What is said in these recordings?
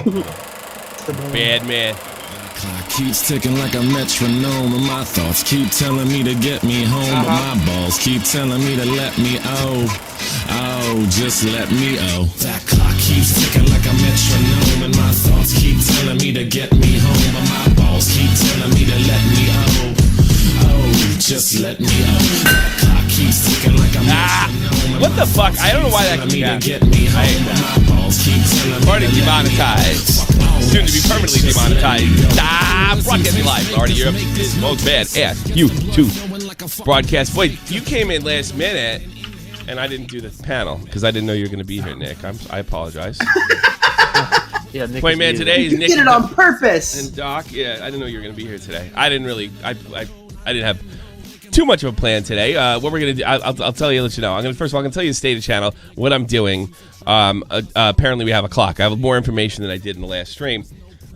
Bad man. Clock keeps ticking like a metronome, and my thoughts keep telling me to get me home, but my balls keep telling me to let me just let me That clock keeps ticking like a metronome, and my thoughts keep telling me to get me home, but my balls keep telling me to let me just let me That clock keeps ticking like a metronome. What the fuck? I don't know why that keeps happening. Already demonetized. Soon to be permanently demonetized. Broadcasting live. Already Europe. Most bad ass. YouTube broadcast. Wait, you came in last minute, and I didn't do the panel because I didn't know you were going to be here, Nick. I apologize. Yeah, Nick. Wait, man, today is Nick. You did it on purpose. And Doc, yeah, I didn't know you were going to be here today. I didn't really. I didn't have too much of a plan today. What we're gonna do, I'll tell you, let you know. First of all, I'm gonna tell you the state of the channel, what I'm doing. Apparently, we have a clock. I have more information than I did in the last stream.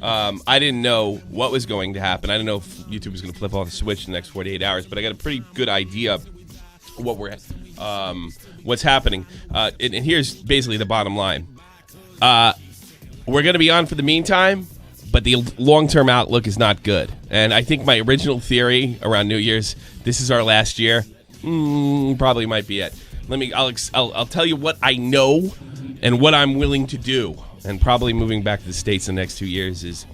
I didn't know what was going to happen. I didn't know if YouTube was gonna flip off the switch in the next 48 hours, but I got a pretty good idea of what what's happening. And here's basically the bottom line. We're gonna be on for the meantime, but the long-term outlook is not good. And I think my original theory around New Year's, this is our last year, probably might be it. I'll tell you what I know and what I'm willing to do. And probably moving back to the States in the next 2 years is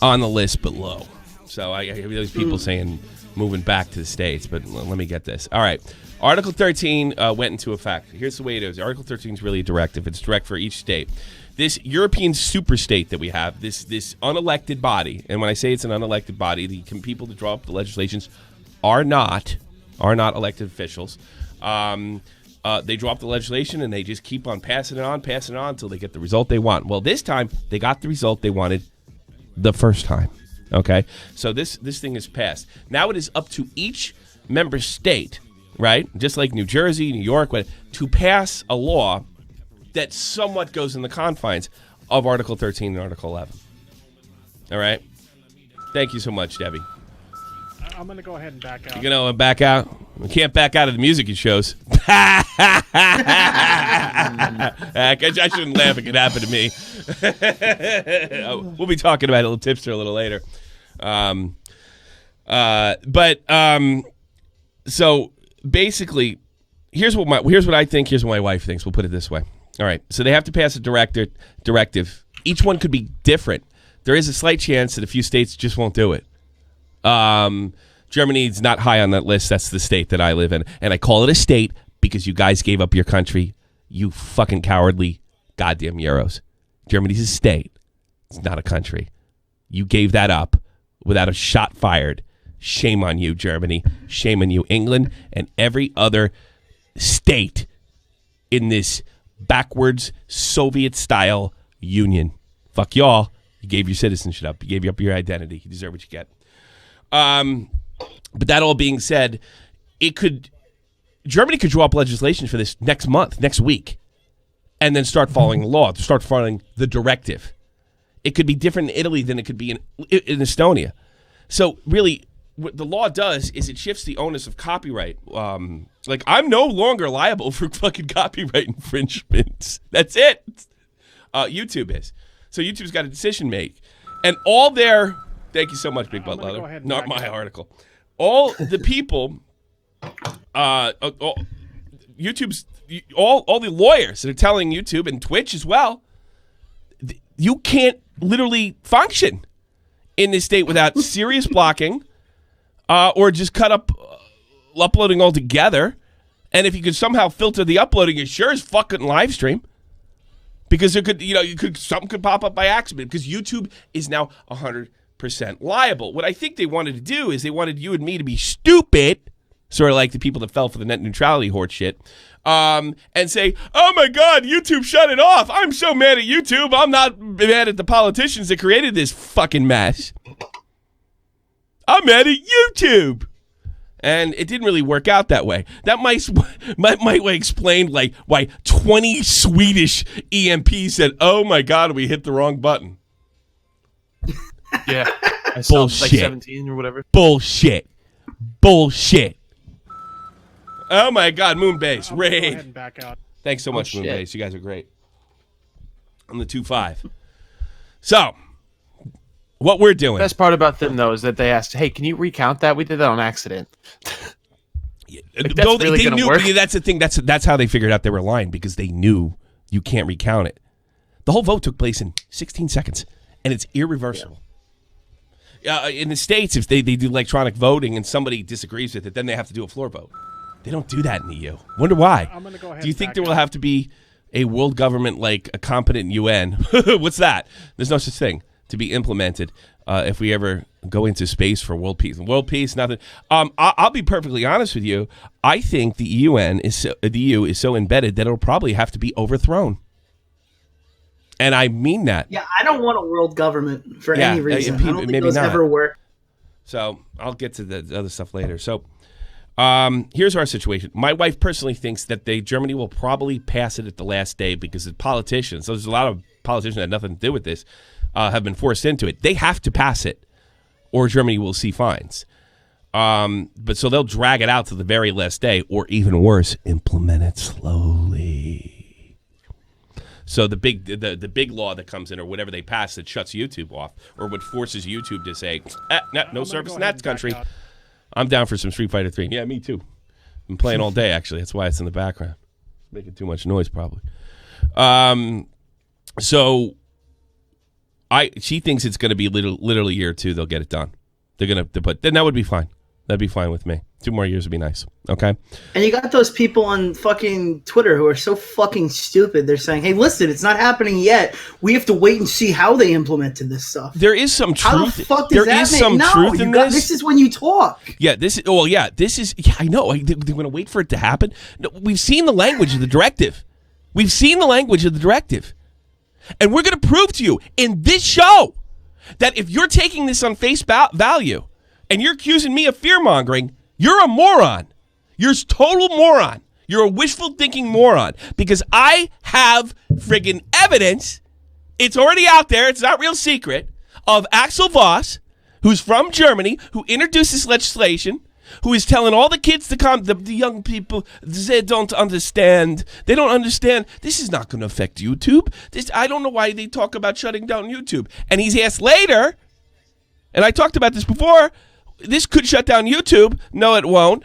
on the list below. So I hear those people saying moving back to the States, but let me get this. All right. Article 13 went into effect. Here's the way it is. Article 13 is really a directive. It's direct for each state. This European superstate that we have, this unelected body, and when I say it's an unelected body, the people that draw up the legislations are not elected officials. They draw up the legislation and they just keep on passing it on until they get the result they want. Well, this time they got the result they wanted the first time. Okay, so this thing is passed. Now it is up to each member state, right? Just like New Jersey, New York, to pass a law that somewhat goes in the confines of Article 13 and Article 11. All right? Thank you so much, Debbie. I'm going to go ahead and back out. You're going to back out? We can't back out of the music it shows. I shouldn't laugh. It could happen to me. We'll be talking about a little tipster a little later. So basically, here's what I think. Here's what my wife thinks. We'll put it this way. All right, so they have to pass a directive. Each one could be different. There is a slight chance that a few states just won't do it. Germany's not high on that list. That's the state that I live in. And I call it a state because you guys gave up your country, you fucking cowardly goddamn Euros. Germany's a state. It's not a country. You gave that up without a shot fired. Shame on you, Germany. Shame on you, England, and every other state in this backwards Soviet-style union. Fuck y'all. You gave your citizenship up. You gave up your identity. You deserve what you get. But that all being said, Germany could draw up legislation for this next month, next week, and then start following the law, start following the directive. It could be different in Italy than it could be in Estonia. So really, what the law does is it shifts the onus of copyright. Like, I'm no longer liable for fucking copyright infringements. That's it. YouTube is. So YouTube's got a decision make. And all their... Thank you so much, Big Butt Leather. Not my article. All the people... YouTube's... All the lawyers that are telling YouTube and Twitch as well, you can't literally function in this state without serious blocking or just cut up uploading altogether. And if you could somehow filter the uploading, you sure as fuck couldn't live stream. Because there could, something could pop up by accident because YouTube is now 100% liable. What I think they wanted to do is they wanted you and me to be stupid, sort of like the people that fell for the net neutrality horse shit, and say, oh my God, YouTube shut it off. I'm so mad at YouTube. I'm not mad at the politicians that created this fucking mess. I'm mad at YouTube. And it didn't really work out that way. That might explain like why 20 Swedish EMPs said, "Oh my God, we hit the wrong button." Yeah, I saw Bullshit. like 17 or whatever. Bullshit. Oh my God, Moonbase, raid. Go ahead and back out. Thanks so much, shit. Moonbase. You guys are great. I'm the 2-5. So, what we're doing. Best part about them though is that they asked, "Hey, can you recount that? We did that on accident." Like, that's really they gonna knew. work? That's the thing. That's how they figured out they were lying, because they knew you can't recount it. The whole vote took place in 16 seconds, and it's irreversible. In the States, if they do electronic voting and somebody disagrees with it, then they have to do a floor vote. They don't do that in the EU. Wonder why? I'm gonna go ahead Do you and think back there will out. have to be a world government like a competent UN? What's that? There's no such thing to be implemented if we ever go into space for world peace. World peace, nothing. I'll be perfectly honest with you. I think the UN the EU is so embedded that it'll probably have to be overthrown. And I mean that. Yeah, I don't want a world government for any reason. I don't think maybe those not. ever work. So I'll get to the other stuff later. So here's our situation. My wife personally thinks that Germany will probably pass it at the last day, because the politicians, so there's a lot of politicians that have nothing to do with this, have been forced into it. They have to pass it, or Germany will see fines. But so they'll drag it out to the very last day, or even worse, implement it slowly. So the big law that comes in, or whatever they pass that shuts YouTube off, or what forces YouTube to say, no service in that country. I'm down for some Street Fighter 3. Yeah, me too. I'm playing all day, actually. That's why it's in the background. Making too much noise, probably. So she thinks it's going to be literally a year or two. They'll get it done. Then that would be fine. That'd be fine with me. 2 more years would be nice. Okay. And you got those people on fucking Twitter who are so fucking stupid. They're saying, "Hey, listen, it's not happening yet. We have to wait and see how they implemented this stuff." There is some truth. How the fuck does there that is make? some No, truth in this. This is when you talk. Yeah, this is. Well, yeah, this is. Yeah, I know. They're going to wait for it to happen. No, we've seen the language of the directive. We've seen the language of the directive, and we're going to prove to you in this show that if you're taking this on face value and you're accusing me of fear mongering, you're a moron. You're a total moron. You're a wishful thinking moron, because I have friggin' evidence. It's already out there. It's not real secret, of Axel Voss, who's from Germany, who introduced this legislation, who is telling all the kids to come, the young people, they don't understand. They don't understand. This is not going to affect YouTube. I don't know why they talk about shutting down YouTube. And he's asked later, and I talked about this before, this could shut down YouTube. No, it won't.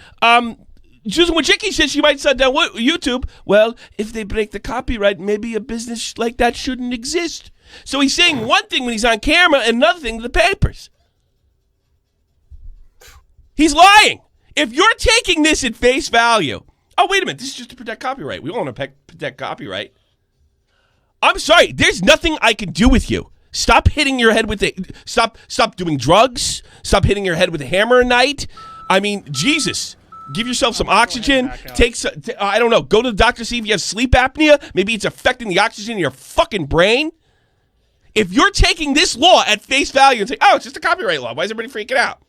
Susan Wojcicki says she might shut down YouTube. Well, if they break the copyright, maybe a business like that shouldn't exist. So he's saying one thing when he's on camera and another thing to the papers. He's lying. If you're taking this at face value, oh, wait a minute, this is just to protect copyright. We want to protect copyright. I'm sorry, there's nothing I can do with you. Stop hitting your head with stop doing drugs. Stop hitting your head with a hammer at night. I mean, Jesus. Give yourself some oxygen. I don't know. Go to the doctor, see if you have sleep apnea. Maybe it's affecting the oxygen in your fucking brain. If you're taking this law at face value and saying, oh, it's just a copyright law, why is everybody freaking out?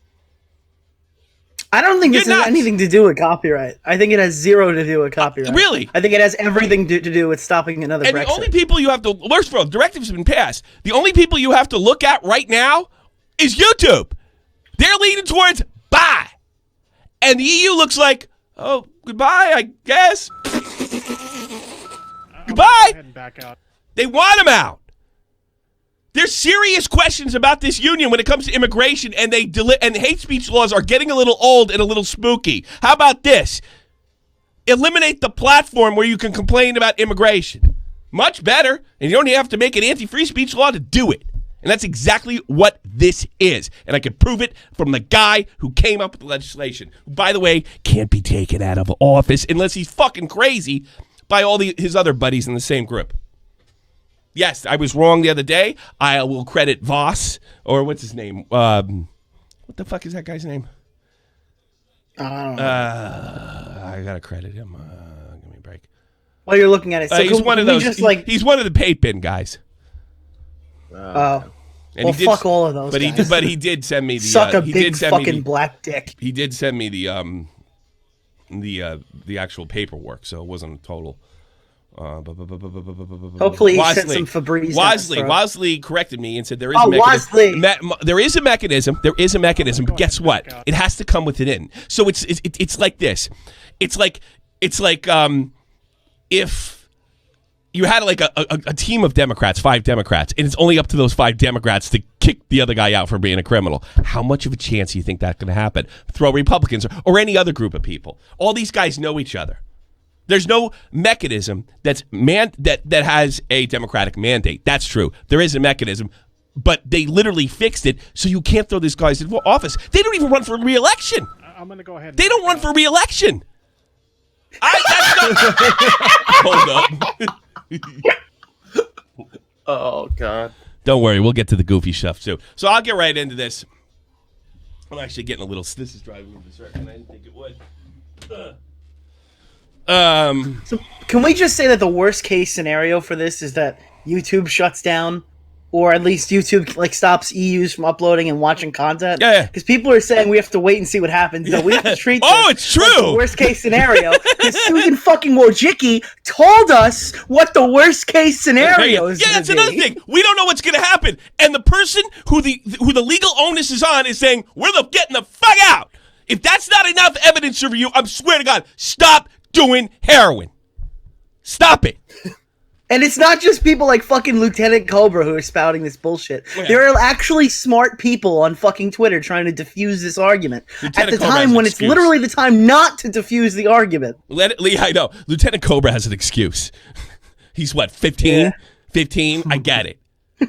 I don't think this has anything to do with copyright. I think it has zero to do with copyright. Really? I think it has everything to do with stopping another And Brexit. the only people you have to, first of all, directives have been passed. The only people you have to look at right now is YouTube. They're leaning towards buy. And the EU looks like, oh, goodbye, I guess. Goodbye. Go ahead and back out. They want him out. There's serious questions about this union when it comes to immigration, and and hate speech laws are getting a little old and a little spooky. How about this? Eliminate the platform where you can complain about immigration. Much better, and you don't have to make an anti-free speech law to do it. And that's exactly what this is. And I can prove it from the guy who came up with the legislation, who, by the way, can't be taken out of office unless he's fucking crazy by all his other buddies in the same group. Yes, I was wrong the other day. I will credit Voss, or what's his name? What the fuck is that guy's name? I don't know. I gotta credit him. Give me a break. While you're looking at it, so he's one of those. He's one of the paid bin guys. Oh, And well, fuck all of those. But guys. he did send me the. Suck a he big did send fucking me black dick. He did send me the actual paperwork, so it wasn't a total. Hopefully he sent some Febreze. Wosley corrected me and said there is a mechanism. There is a mechanism. There is a mechanism, but guess what? It has to come within. So it's like this. It's like if you had like a team of Democrats, 5 Democrats, and it's only up to those 5 Democrats to kick the other guy out for being a criminal. How much of a chance do you think that's going to happen? Throw Republicans or any other group of people. All these guys know each other. There's no mechanism that has a Democratic mandate. That's true. There is a mechanism, but they literally fixed it so you can't throw these guys into office. They don't even run for re-election. I'm going to go ahead. They don't run for re-election. Hold up. Oh, God. Don't worry. We'll get to the goofy stuff, too. So I'll get right into this. I'm actually getting a little... This is driving me berserk, and I didn't think it would. So can we just say that the worst case scenario for this is that YouTube shuts down, or at least YouTube like stops EUs from uploading and watching content? Yeah. Because people are saying we have to wait and see what happens. No, we have to treat this it's true. like the worst case scenario. Because Susan fucking Wojcicki told us what the worst case scenario is. Yeah, that's another thing. We don't know what's going to happen, and the person who the legal onus is on is saying we're getting the fuck out. If that's not enough evidence for you, I swear to God, stop doing heroin. Stop it. And it's not just people like fucking Lieutenant Cobra who are spouting this bullshit. Yeah. There are actually smart people on fucking Twitter trying to diffuse this argument Lieutenant at the Cobra has time an when excuse. it's literally the time not to diffuse the argument. I know. Lieutenant Cobra has an excuse. He's what, 15? Yeah. 15? I get it.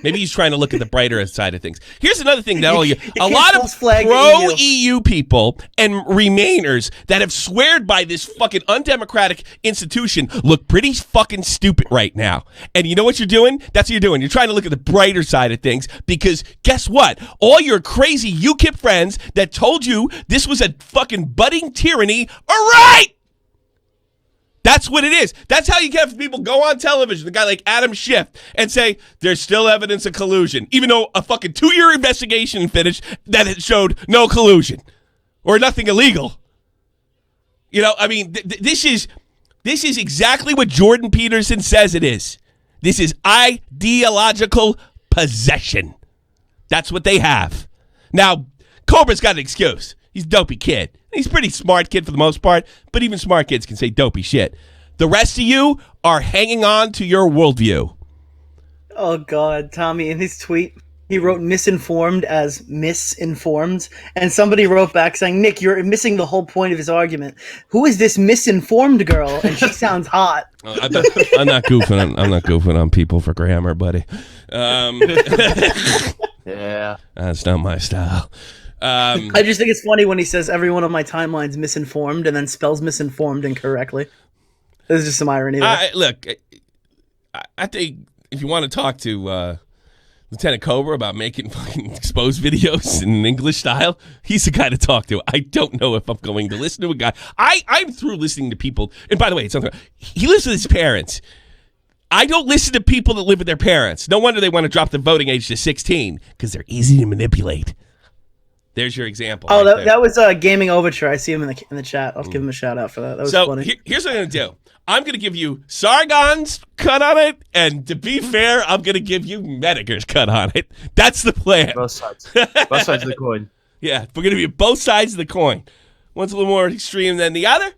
Maybe he's trying to look at the brighter side of things. Here's another thing that a can't lot of false flag pro-EU people and Remainers that have sweared by this fucking undemocratic institution look pretty fucking stupid right now. And you know what you're doing? That's what you're doing. You're trying to look at the brighter side of things because guess what? All your crazy UKIP friends that told you this was a fucking budding tyranny are right! That's what it is. That's how you get people go on television, a guy like Adam Schiff, and say there's still evidence of collusion, even though a fucking 2-year investigation finished that it showed no collusion or nothing illegal. You know, I mean, this is exactly what Jordan Peterson says it is. This is ideological possession. That's what they have. Now, Cobra's got an excuse. He's a dopey kid. He's a pretty smart kid for the most part, but even smart kids can say dopey shit. The rest of you are hanging on to your worldview. Oh, God. Tommy, in his tweet, he wrote misinformed as misinformed, and somebody wrote back saying, Nick, you're missing the whole point of his argument. Who is this misinformed girl? And she sounds hot. I'm not goofing on people for grammar, buddy. Yeah. That's not my style. I just think it's funny when he says every one of my timeline's misinformed and then spells misinformed incorrectly. There's just some irony there. Look, I think if you want to talk to Lieutenant Cobra about making fucking exposed videos in English style, he's the guy to talk to. I don't know if I'm going to listen to a guy. I'm through listening to people. And by the way, he lives with his parents. I don't listen to people that live with their parents. No wonder they want to drop the voting age to 16 because they're easy to manipulate. There's your example. Oh, right that was Gaming Overture. I see him in the chat. I'll give him a shout out for that. That was funny. Here's what I'm going to do. I'm going to give you Sargon's cut on it, and to be fair, I'm going to give you Mediger's cut on it. That's the plan. Both sides. Both sides of the coin. Yeah, we're going to be both sides of the coin. One's a little more extreme than the other,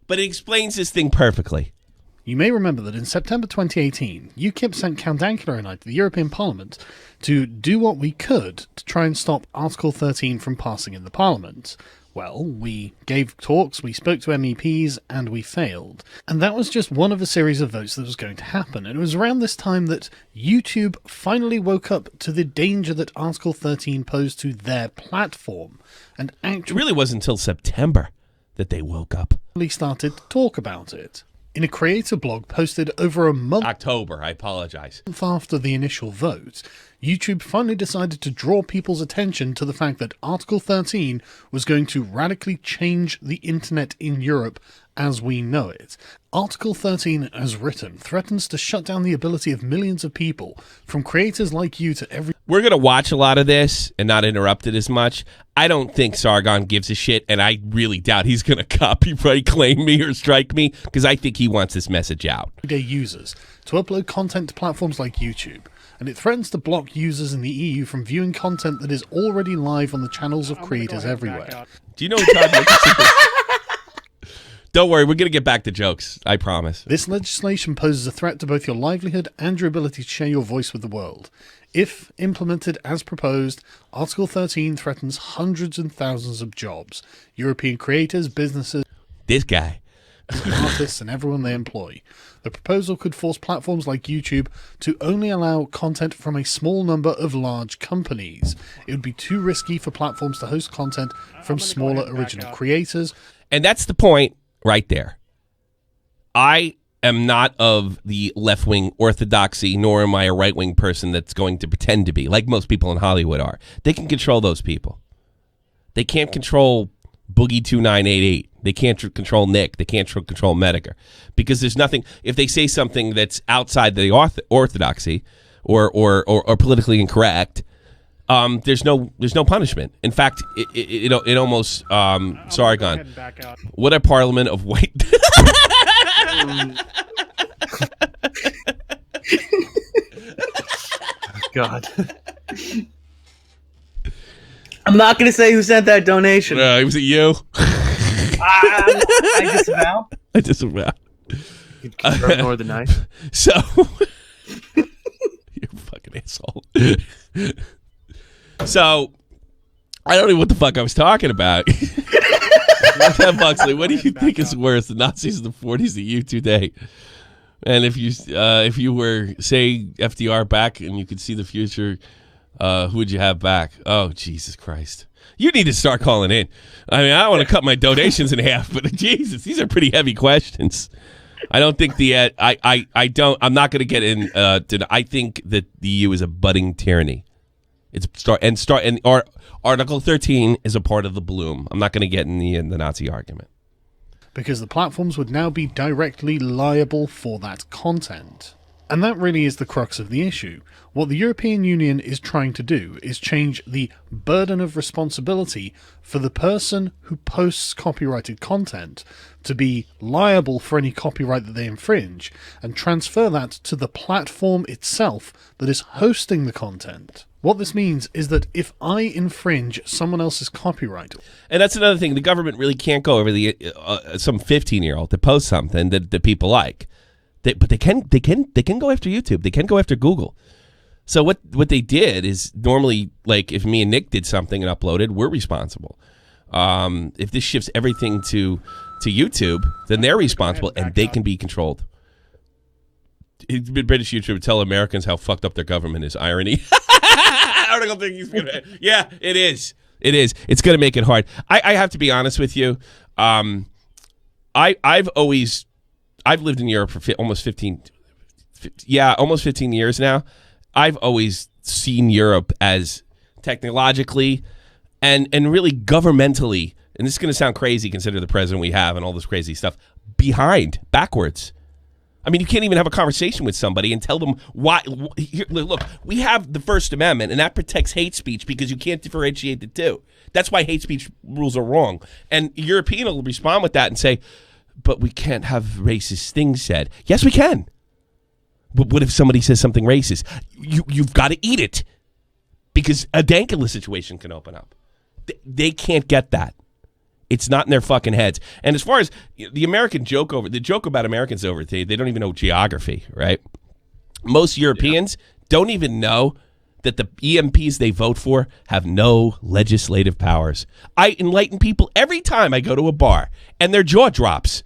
but it explains this thing perfectly. You may remember that in September 2018, UKIP sent Count Dankula and I to the European Parliament to do what we could to try and stop Article 13 from passing in the Parliament. Well, we gave talks, we spoke to MEPs, and we failed. And that was just one of a series of votes that was going to happen. And it was around this time that YouTube finally woke up to the danger that Article 13 posed to their platform. And actually, It really wasn't until September that they woke up. started to talk about it. In a creator blog posted over a month October, I apologize. after the initial vote, YouTube finally decided to draw people's attention to the fact that Article 13 was going to radically change the internet in Europe as we know it. Article 13, as written, threatens to shut down the ability of millions of people, from creators like you to every... We're going to watch a lot of this and not interrupt it as much. I don't think Sargon gives a shit, and I really doubt he's going to copyright claim me or strike me, because I think he wants this message out. everyday users to upload content to platforms like YouTube, and it threatens to block users in the EU from viewing content that is already live on the channels of creators everywhere. Do you know what time Don't worry, we're going to get back to jokes. I promise. This legislation poses a threat to both your livelihood and your ability to share your voice with the world. If implemented as proposed, Article 13 threatens hundreds and thousands of jobs. European creators, businesses, This guy. artists, and everyone they employ. The proposal could force platforms like YouTube to only allow content from a small number of large companies. It would be too risky for platforms to host content from smaller original creators. And that's the point right there. I am not of the left-wing orthodoxy, nor am I a right-wing person that's going to pretend to be, like most people in Hollywood are. They can control those people. They can't control Boogie 2988. They can't control Nick. They can't control Medicare, because there's nothing. If they say something that's outside the orthodoxy or politically incorrect, there's no punishment. In fact, it almost Sargon. What a parliament of white. God. I'm not going to say who sent that donation. Was it you? I disavow. I disavow. You can confirm nor deny. So, you fucking asshole. So, I don't know what the fuck I was talking about. Buxley, what do you think is worse, the Nazis of the 40s or you today? And if you were, say, FDR back and you could see the future, who would you have back? Oh, Jesus Christ. You need to start calling in. I mean, I don't want to cut my donations in half, but Jesus, these are pretty heavy questions. I don't think I'm not going to get in. I think that the EU is a budding tyranny. Article 13 is a part of the bloom. I'm not going to get in the Nazi argument. Because the platforms would now be directly liable for that content. And that really is the crux of the issue. What the European Union is trying to do is change the burden of responsibility for the person who posts copyrighted content to be liable for any copyright that they infringe, and transfer that to the platform itself that is hosting the content. What this means is that if I infringe someone else's copyright... And that's another thing. The government really can't go over some 15-year-old to post something that people like. But they can go after YouTube. They can go after Google. So what they did is, normally, like, if me and Nick did something and uploaded, we're responsible. If this shifts everything to YouTube, then they're responsible and they can be controlled. British YouTube tell Americans how fucked up their government is. Irony. I don't think he's gonna. Yeah, it is. It is. It's gonna make it hard. I have to be honest with you. I've lived in Europe for almost 15 years now. I've always seen Europe as technologically and really governmentally, and this is going to sound crazy considering the president we have and all this crazy stuff, backwards. I mean, you can't even have a conversation with somebody and tell them why. Here, look, we have the First Amendment, and that protects hate speech because you can't differentiate the two. That's why hate speech rules are wrong. And European will respond with that and say, but we can't have racist things said. Yes, we can. But what if somebody says something racist? You've got to eat it, because a Dankula situation can open up. They can't get that. It's not in their fucking heads. And as far as the American joke about Americans over, they don't even know geography, right? Most Europeans don't even know that the EMPs they vote for have no legislative powers. I enlighten people every time I go to a bar, and their jaw drops.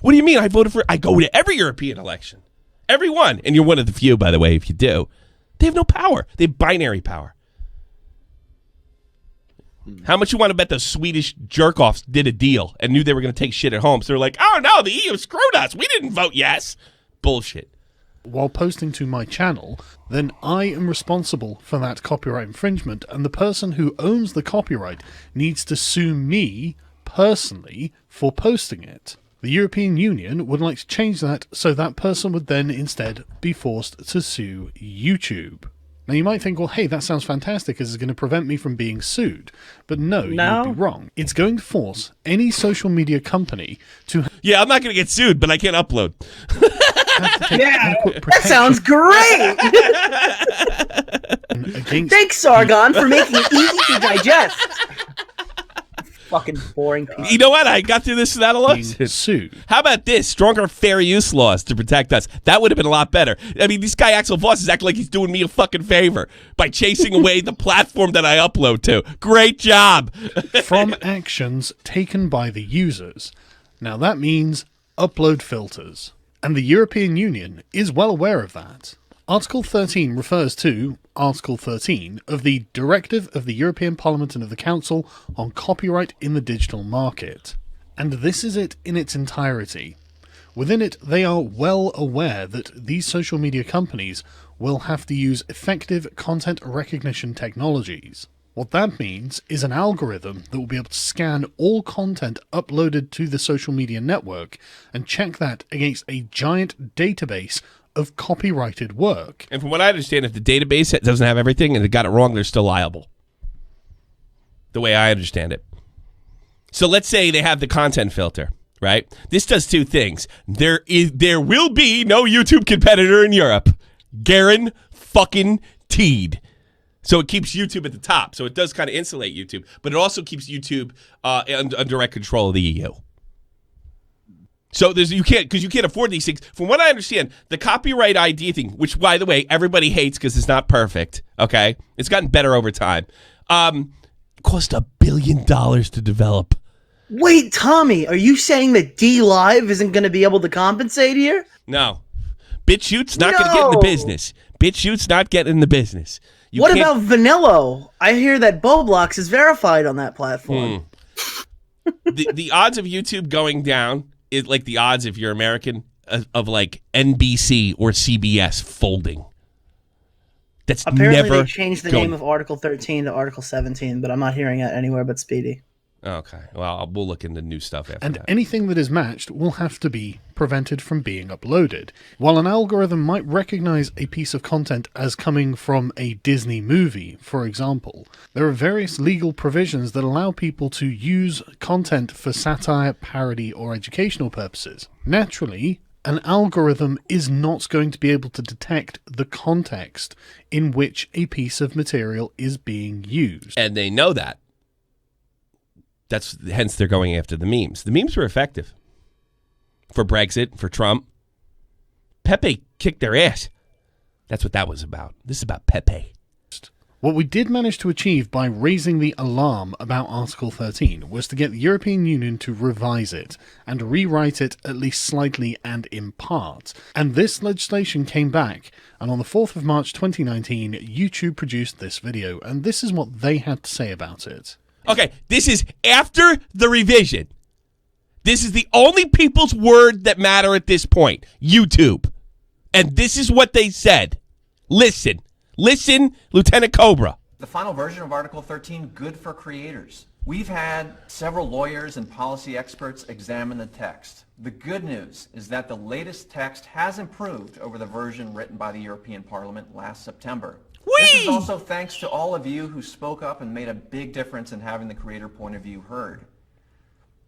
What do you mean I voted for? I go to every European election. Every one. And you're one of the few, by the way, if you do. They have no power. They have binary power. How much you want to bet the Swedish jerk-offs did a deal and knew they were going to take shit at home? So they're like, oh, no, the EU screwed us. We didn't vote yes. Bullshit. While posting to my channel, then I am responsible for that copyright infringement, and the person who owns the copyright needs to sue me personally for posting it. The European Union would like to change that so that person would then instead be forced to sue YouTube. Now you might think, well, hey, that sounds fantastic because it's going to prevent me from being sued. But no, you'd be wrong. It's going to force any social media company to... Yeah, I'm not going to get sued, but I can't upload. Yeah, that sounds great! Thanks, Sargon, for making it easy to digest. Fucking boring piece. You know what? I got through this without a Being lawsuit. sued. How about this? Stronger fair use laws to protect us. That would have been a lot better. I mean, this guy Axel Voss is acting like he's doing me a fucking favor by chasing away the platform that I upload to. Great job. From actions taken by the users. Now that means upload filters. And the European Union is well aware of that. Article 13 refers to Article 13 of the Directive of the European Parliament and of the Council on Copyright in the Digital Market. And this is it in its entirety. Within it, they are well aware that these social media companies will have to use effective content recognition technologies. What that means is an algorithm that will be able to scan all content uploaded to the social media network and check that against a giant database of copyrighted work. And from what I understand, if the database doesn't have everything and they got it wrong, they're still liable. The way I understand it. So let's say they have the content filter, right? This does two things. There will be no YouTube competitor in Europe. Guaranteed. So it keeps YouTube at the top. So it does kind of insulate YouTube, but it also keeps YouTube under direct control of the EU. So you can't afford these things. From what I understand, the copyright ID thing, which by the way everybody hates because it's not perfect. Okay, it's gotten better over time. Cost $1 billion to develop. Wait, Tommy, are you saying that DLive isn't going to be able to compensate here? No, BitChute's not going to get in the business. BitChute's not getting in the business. What about Vanillo? I hear that Boblox is verified on that platform. The odds of YouTube going down is like the odds, if you're American, of like NBC or CBS folding. That's apparently never they changed the name of Article 13 to Article 17, but I'm not hearing it anywhere but Speedy. Okay, well, we'll look into new stuff after And that. anything that is matched will have to be prevented from being uploaded. While an algorithm might recognize a piece of content as coming from a Disney movie, for example, there are various legal provisions that allow people to use content for satire, parody, or educational purposes. Naturally, an algorithm is not going to be able to detect the context in which a piece of material is being used. And they know that. Hence they're going after the memes. The memes were effective. For Brexit, for Trump. Pepe kicked their ass. That's what that was about. This is about Pepe. What we did manage to achieve by raising the alarm about Article 13 was to get the European Union to revise it and rewrite it at least slightly and in part. And this legislation came back, and on the 4th of March 2019, YouTube produced this video, and this is what they had to say about it. Okay, this is after the revision. This is the only people's word that matter at this point. YouTube. And this is what they said. Listen, Lieutenant Cobra. The final version of Article 13, good for creators. We've had several lawyers and policy experts examine the text. The good news is that the latest text has improved over the version written by the European Parliament last September. This is also thanks to all of you who spoke up and made a big difference in having the creator point of view heard.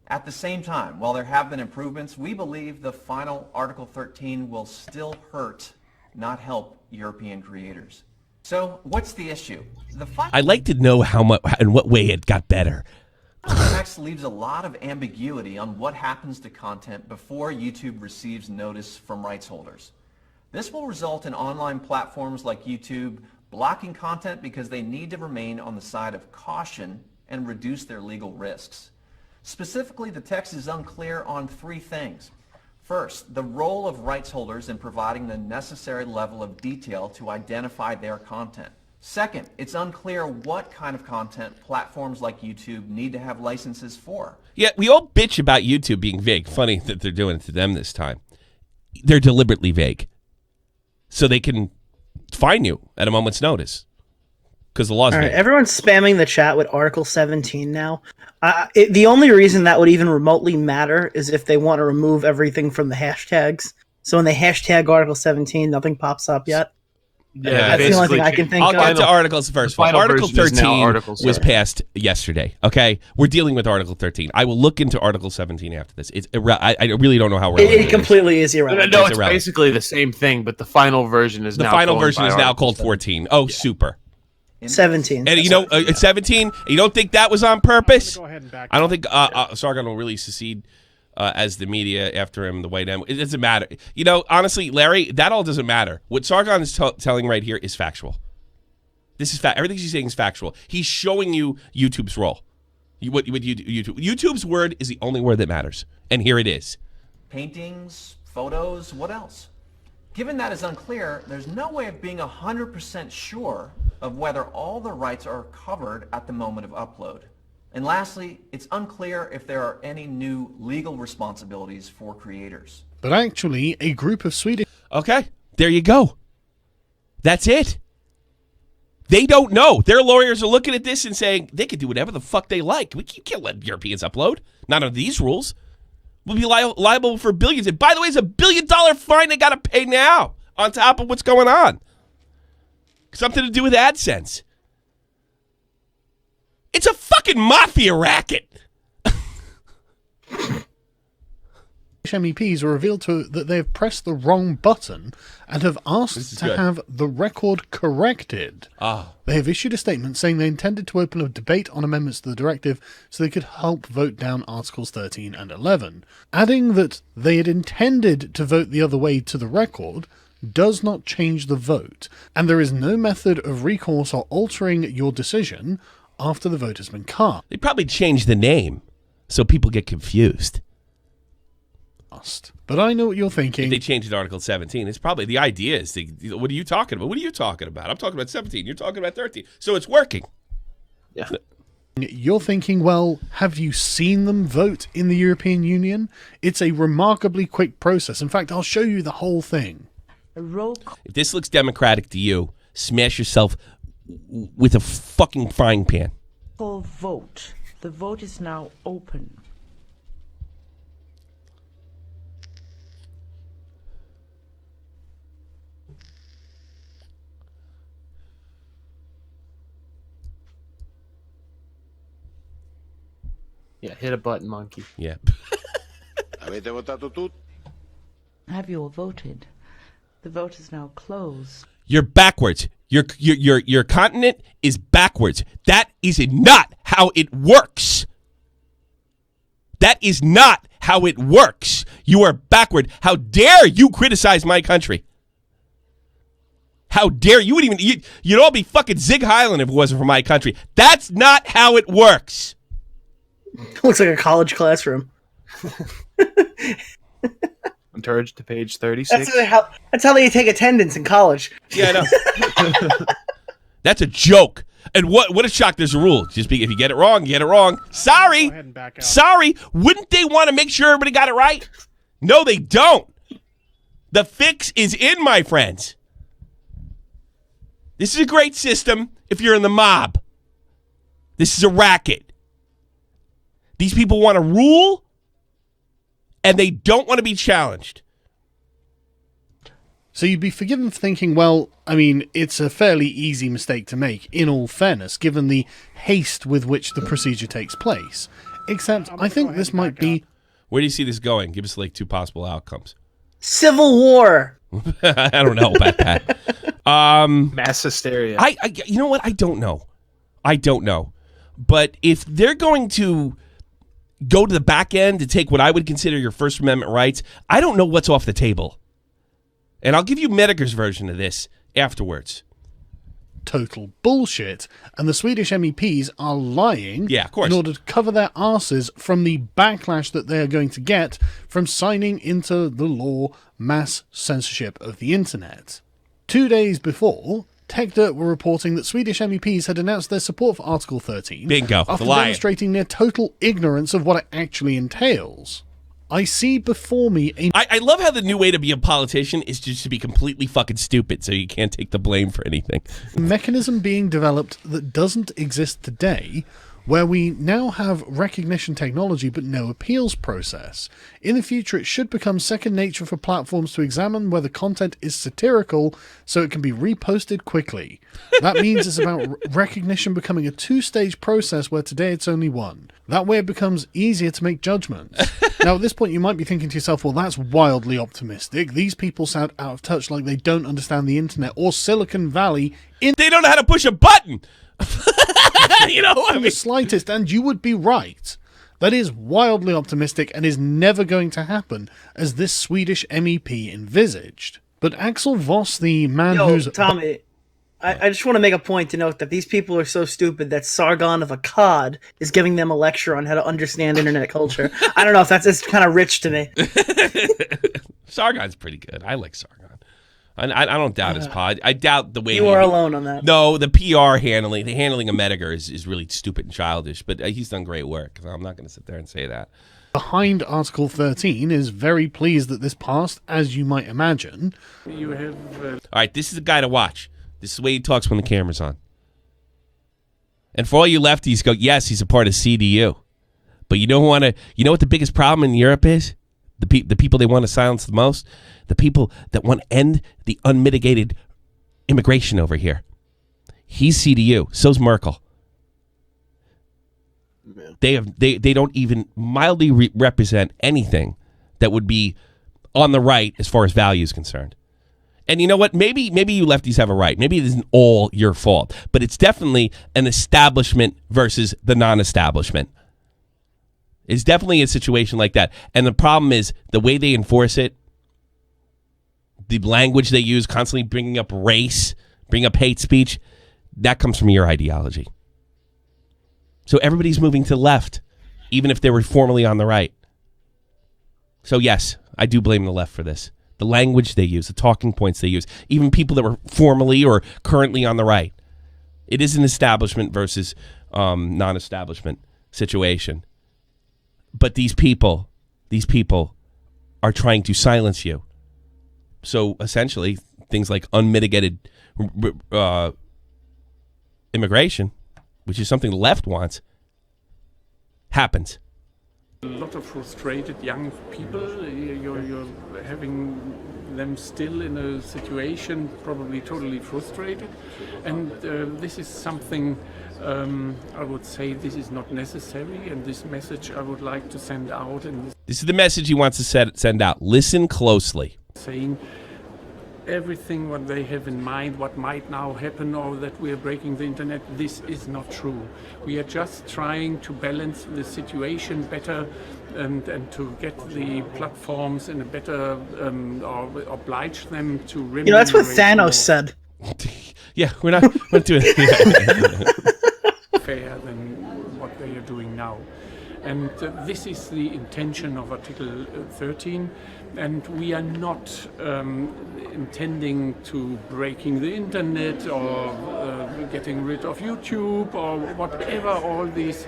At the same time, while there have been improvements, we believe the final Article 13 will still hurt, not help European creators. So, what's the issue? I'd like to know how much, in what way it got better. The text leaves a lot of ambiguity on what happens to content before YouTube receives notice from rights holders. This will result in online platforms like YouTube blocking content because they need to remain on the side of caution and reduce their legal risks. Specifically, the text is unclear on three things. First, the role of rights holders in providing the necessary level of detail to identify their content. Second, it's unclear what kind of content platforms like YouTube need to have licenses for. Yeah, we all bitch about YouTube being vague. Funny that they're doing it to them this time. They're deliberately vague. So they can fine you at a moment's notice. Because the law's vague. Everyone's spamming the chat with Article 17 now. The only reason that would even remotely matter is if they want to remove everything from the hashtags. So when they hashtag Article 17, nothing pops up yet. Yeah, that's the only thing I can think I'll of. get to articles first. Article 13 was passed yesterday. Okay, we're dealing with Article 13. I will look into Article 17 after this. It's I really don't know how relevant it completely is irrelevant. No, it's basically the same thing, but the final version is now called 14. Oh, super. 17. And at 17, you don't think that was on purpose? Go ahead and back I don't think Sargon will really secede as the media after him, the white M. It doesn't matter. Honestly, Larry, that all doesn't matter. What Sargon is telling right here is factual. This is fact. Everything she's saying is factual. He's showing you YouTube's role. YouTube's word is the only word that matters, and here it is. Paintings, photos, what else? Given that is unclear, there's no way of being 100% sure of whether all the rights are covered at the moment of upload. And lastly, it's unclear if there are any new legal responsibilities for creators. But actually, a group of Swedish... Okay, there you go. That's it. They don't know. Their lawyers are looking at this and saying, they can do whatever the fuck they like. We can't let Europeans upload. Not under these rules. We'll be liable for billions. And by the way, it's $1 billion fine they got to pay now on top of what's going on. Something to do with AdSense. It's a fucking mafia racket. MEPs are revealed that they have pressed the wrong button and have asked to have the record corrected. They have issued a statement saying they intended to open a debate on amendments to the directive so they could help vote down Articles 13 and 11, adding that they had intended to vote the other way to the record does not change the vote, and there is no method of recourse or altering your decision after the vote has been cast. They probably changed the name so people get confused. But I know what you're thinking. If they changed it to Article 17, it's probably the idea is, what are you talking about? What are you talking about? I'm talking about 17. You're talking about 13. So it's working. Yeah. You're thinking, well, have you seen them vote in the European Union? It's a remarkably quick process. In fact, I'll show you the whole thing. If this looks democratic to you, smash yourself with a fucking frying pan. Full vote. The vote is now open. Yeah, hit a button, monkey. Yeah. Have you all voted? The vote is now closed. You're backwards. Your continent is backwards. That is not how it works. That is not how it works. You are backward. How dare you criticize my country? How dare you? You'd all be fucking Zig Highland if it wasn't for my country. That's not how it works. Looks like a college classroom. Turge to page 36. That's how they take attendance in college. Yeah, I know. That's a joke. And what a shock there's a rule. Just if you get it wrong, you get it wrong. Sorry. Go ahead and back out. Sorry. Wouldn't they want to make sure everybody got it right? No, they don't. The fix is in, my friends. This is a great system if you're in the mob. This is a racket. These people want to rule, and they don't want to be challenged. So you'd be forgiven for thinking, well, I mean, it's a fairly easy mistake to make, in all fairness, given the haste with which the procedure takes place. Except, I think this might be... Where do you see this going? Give us, 2 possible outcomes. Civil War. I don't know about that. Mass hysteria. You know what? I don't know. But if they're going to go to the back end to take what I would consider your First Amendment rights, I don't know what's off the table. And I'll give you Medicker's version of this afterwards. Total bullshit, and the Swedish MEPs are lying of course. In order to cover their asses from the backlash that they are going to get from signing into the law mass censorship of the internet. 2 days before, TechDirt were reporting that Swedish MEPs had announced their support for Article 13 Bingo, after the lion. demonstrating their total ignorance of what it actually entails. I see before me a... I love how the new way to be a politician is just to be completely fucking stupid so you can't take the blame for anything. mechanism being developed that doesn't exist today, where we now have recognition technology but no appeals process. In the future, it should become second nature for platforms to examine whether content is satirical so it can be reposted quickly. That means it's about recognition becoming a 2-stage process where today it's only 1. That way it becomes easier to make judgments. Now, at this point, you might be thinking to yourself, well, that's wildly optimistic. These people sound out of touch, like they don't understand the internet or Silicon Valley in They don't know how to push a button. You know what I the mean? slightest, and you would be right. That is wildly optimistic and is never going to happen, as this Swedish MEP envisaged. But Axel Voss, the man Yo, who's... Tommy, I just want to make a point to note that these people are so stupid that Sargon of Akkad is giving them a lecture on how to understand internet culture. I don't know if it's kind of rich to me. Sargon's pretty good. I like Sargon. I don't doubt his pod. I doubt the way You are alone on that. No, the PR handling, the handling of Mediger is really stupid and childish. But he's done great work. So I'm not going to sit there and say that. behind Article 13 is very pleased that this passed, as you might imagine. You have... All right, this is the guy to watch. This is the way he talks when the camera's on. And for all you lefties, go, yes, he's a part of CDU. But you don't want to. You know what the biggest problem in Europe is? The people they want to silence the most? The people that want to end the unmitigated immigration over here. He's CDU. So's Merkel. They don't even mildly represent anything that would be on the right as far as value is concerned. And you know what? Maybe you lefties have a right. Maybe it isn't all your fault. But it's definitely an establishment versus the non-establishment. It's definitely a situation like that. And the problem is the way they enforce it, the language they use, constantly bringing up race, bringing up hate speech, that comes from your ideology. So everybody's moving to the left, even if they were formerly on the right. So yes, I do blame the left for this. The language they use, the talking points they use, even people that were formerly or currently on the right. It is an establishment versus non-establishment situation. But these people are trying to silence you. So essentially, things like unmitigated immigration, which is something the left wants, happens. A lot of frustrated young people. You're having them still in a situation probably totally frustrated. And this is something I would say this is not necessary. And this message I would like to send out. And this is the message he wants to send out. Listen closely. Saying everything what they have in mind, what might now happen, or that we are breaking the internet, this is not true. We are just trying to balance the situation better and to get the platforms in a better, or oblige them to remunerate. You know, that's what Thanos said. Yeah, we're not doing fair than what they are doing now. And this is the intention of Article 13. And we are not intending to breaking the internet or getting rid of YouTube or whatever all these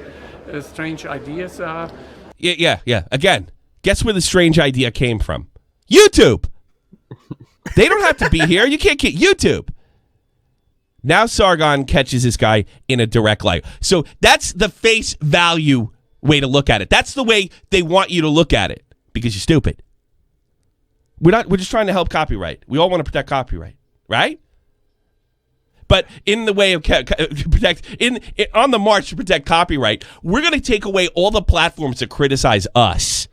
strange ideas are. Yeah. Again, guess where the strange idea came from? YouTube! They don't have to be here. You can't get YouTube. Now Sargon catches this guy in a direct light. So that's the face value way to look at it. That's the way they want you to look at it because you're stupid. We're just trying to help copyright. We all want to protect copyright, right? But in the way of on the march to protect copyright, we're going to take away all the platforms that criticize us,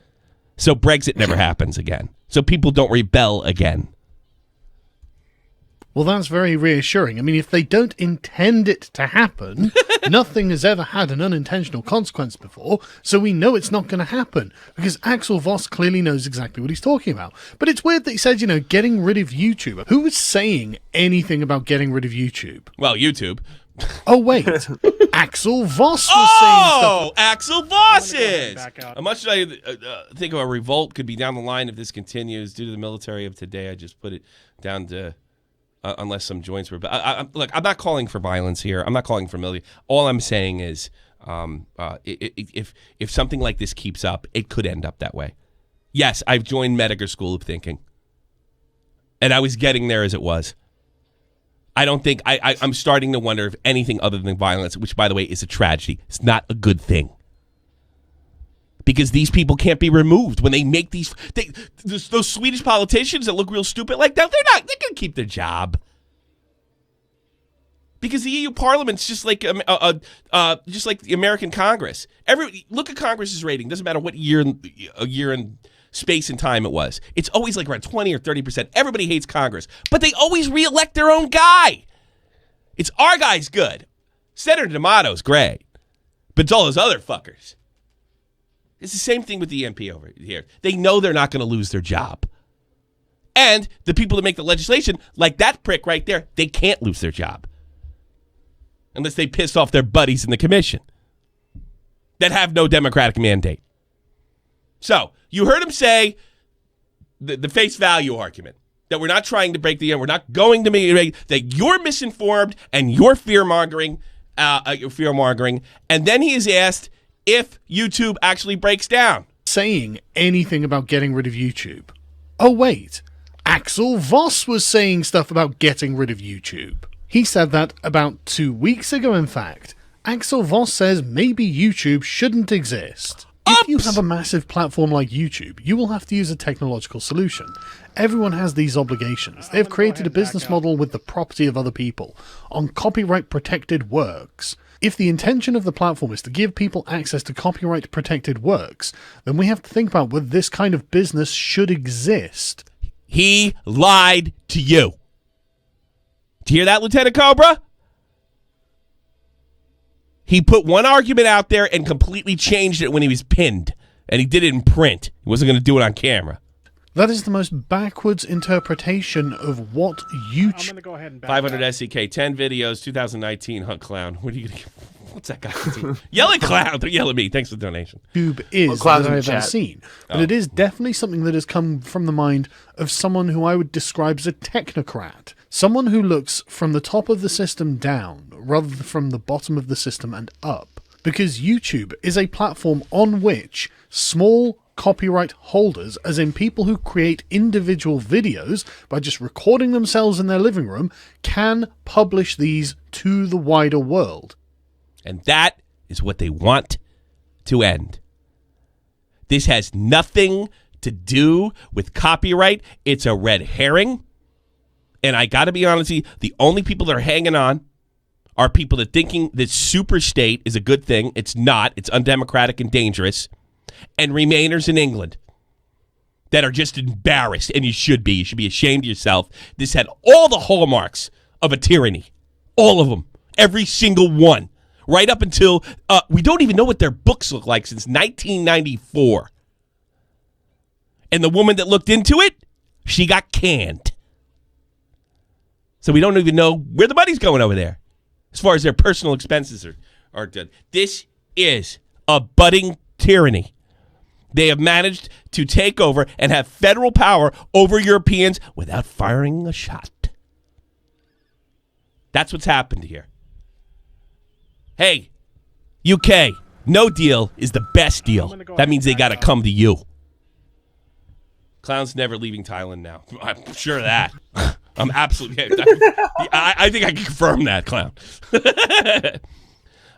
so Brexit never happens again, so people don't rebel again. Well, that's very reassuring. I mean, if they don't intend it to happen, nothing has ever had an unintentional consequence before, so we know it's not going to happen, because Axel Voss clearly knows exactly what he's talking about. But it's weird that he said, getting rid of YouTube. Who was saying anything about getting rid of YouTube? Well, YouTube. Oh, wait. Axel Voss was saying stuff. Axel Voss is! How much I think a revolt could be down the line if this continues due to the military of today. I just put it down to... unless some joints were... Look, I'm not calling for violence here. I'm not calling for military. All I'm saying is if something like this keeps up, it could end up that way. Yes, I've joined Mediger School of Thinking. And I was getting there as it was. I don't think... I'm starting to wonder if anything other than violence, which, by the way, is a tragedy. It's not a good thing. Because these people can't be removed when they make those Swedish politicians that look real stupid like that. They're going to keep their job. Because the EU Parliament's just like the American Congress. Look at Congress's rating. Doesn't matter what year in space and time it was. It's always like around 20 or 30%. Everybody hates Congress, but they always reelect their own guy. It's our guy's good. Senator D'Amato's great, but it's all those other fuckers. It's the same thing with the MP over here. They know they're not going to lose their job. And the people that make the legislation, like that prick right there, they can't lose their job. Unless they piss off their buddies in the commission that have no democratic mandate. So, you heard him say the face value argument, that we're not trying to break the end, we're not going to make that you're misinformed and you're fear-mongering, and then he is asked if YouTube actually breaks down. Saying anything about getting rid of YouTube. Oh, wait. Axel Voss was saying stuff about getting rid of YouTube. He said that about 2 weeks ago, in fact. Axel Voss says maybe YouTube shouldn't exist. If you have a massive platform like YouTube, you will have to use a technological solution. Everyone has these obligations. They have created a business model with the property of other people, on copyright-protected works. If the intention of the platform is to give people access to copyright-protected works, then we have to think about whether this kind of business should exist. He lied to you. Did you hear that, Lieutenant Cobra? He put one argument out there and completely changed it when he was pinned. And he did it in print. He wasn't going to do it on camera. That is the most backwards interpretation of what YouTube... I'm going to go ahead and 500 SEK, 10 videos, 2019, Hunt Clown. What are you going to... What's that guy? Yell at Clown. Don't yell at me. Thanks for the donation. YouTube is that I've ever seen. But it is definitely something that has come from the mind of someone who I would describe as a technocrat. Someone who looks from the top of the system down, rather than from the bottom of the system and up. Because YouTube is a platform on which small copyright holders, as in people who create individual videos by just recording themselves in their living room, can publish these to the wider world. And that is what they want to end. This has nothing to do with copyright. It's a red herring. And I got to be honest with you, the only people that are hanging on are people that thinking that super state is a good thing. It's not. It's undemocratic and dangerous. And Remainers in England that are just embarrassed, and you should be. You should be ashamed of yourself. This had all the hallmarks of a tyranny. All of them. Every single one. Right up until, we don't even know what their books look like since 1994. And the woman that looked into it, she got canned. So we don't even know where the money's going over there as far as their personal expenses are done. This is a budding tyranny. They have managed to take over and have federal power over Europeans without firing a shot. That's what's happened here. Hey, UK, no deal is the best deal. That means they got to come to you. Clown's never leaving Thailand now. I'm sure of that. I'm absolutely... I think I can confirm that, Clown. All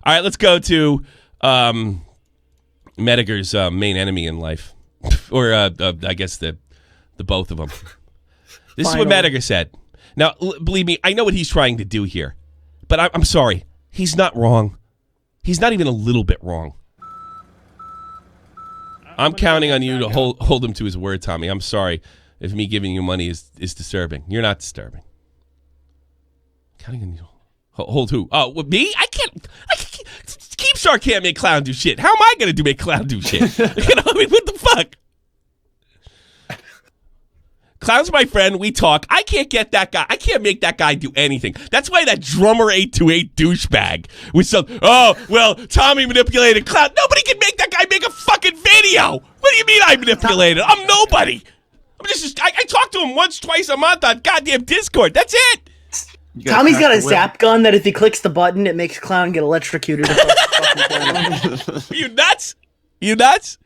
right, let's go to Mediger's main enemy in life. Or, I guess, the both of them. This is what Mediger said. Now, believe me, I know what he's trying to do here. But I'm sorry. He's not wrong. He's not even a little bit wrong. I'm counting on you to hold him to his word, Tommy. I'm sorry if me giving you money is disturbing. You're not disturbing. Counting on you. Hold who? Oh, me? I can't. Keepstar can't make Clown do shit. How am I going to make Clown do shit? What the fuck? Clown's my friend. We talk. I can't get that guy. I can't make that guy do anything. That's why that drummer 828 douchebag was so. Oh well, Tommy manipulated Clown. Nobody can make that guy make a fucking video. What do you mean I manipulated? I'm nobody. I'm just. I talk to him once, twice a month on goddamn Discord. That's it. Tommy's got a zap gun that if he clicks the button, it makes Clown get electrocuted. Are you nuts? You nuts?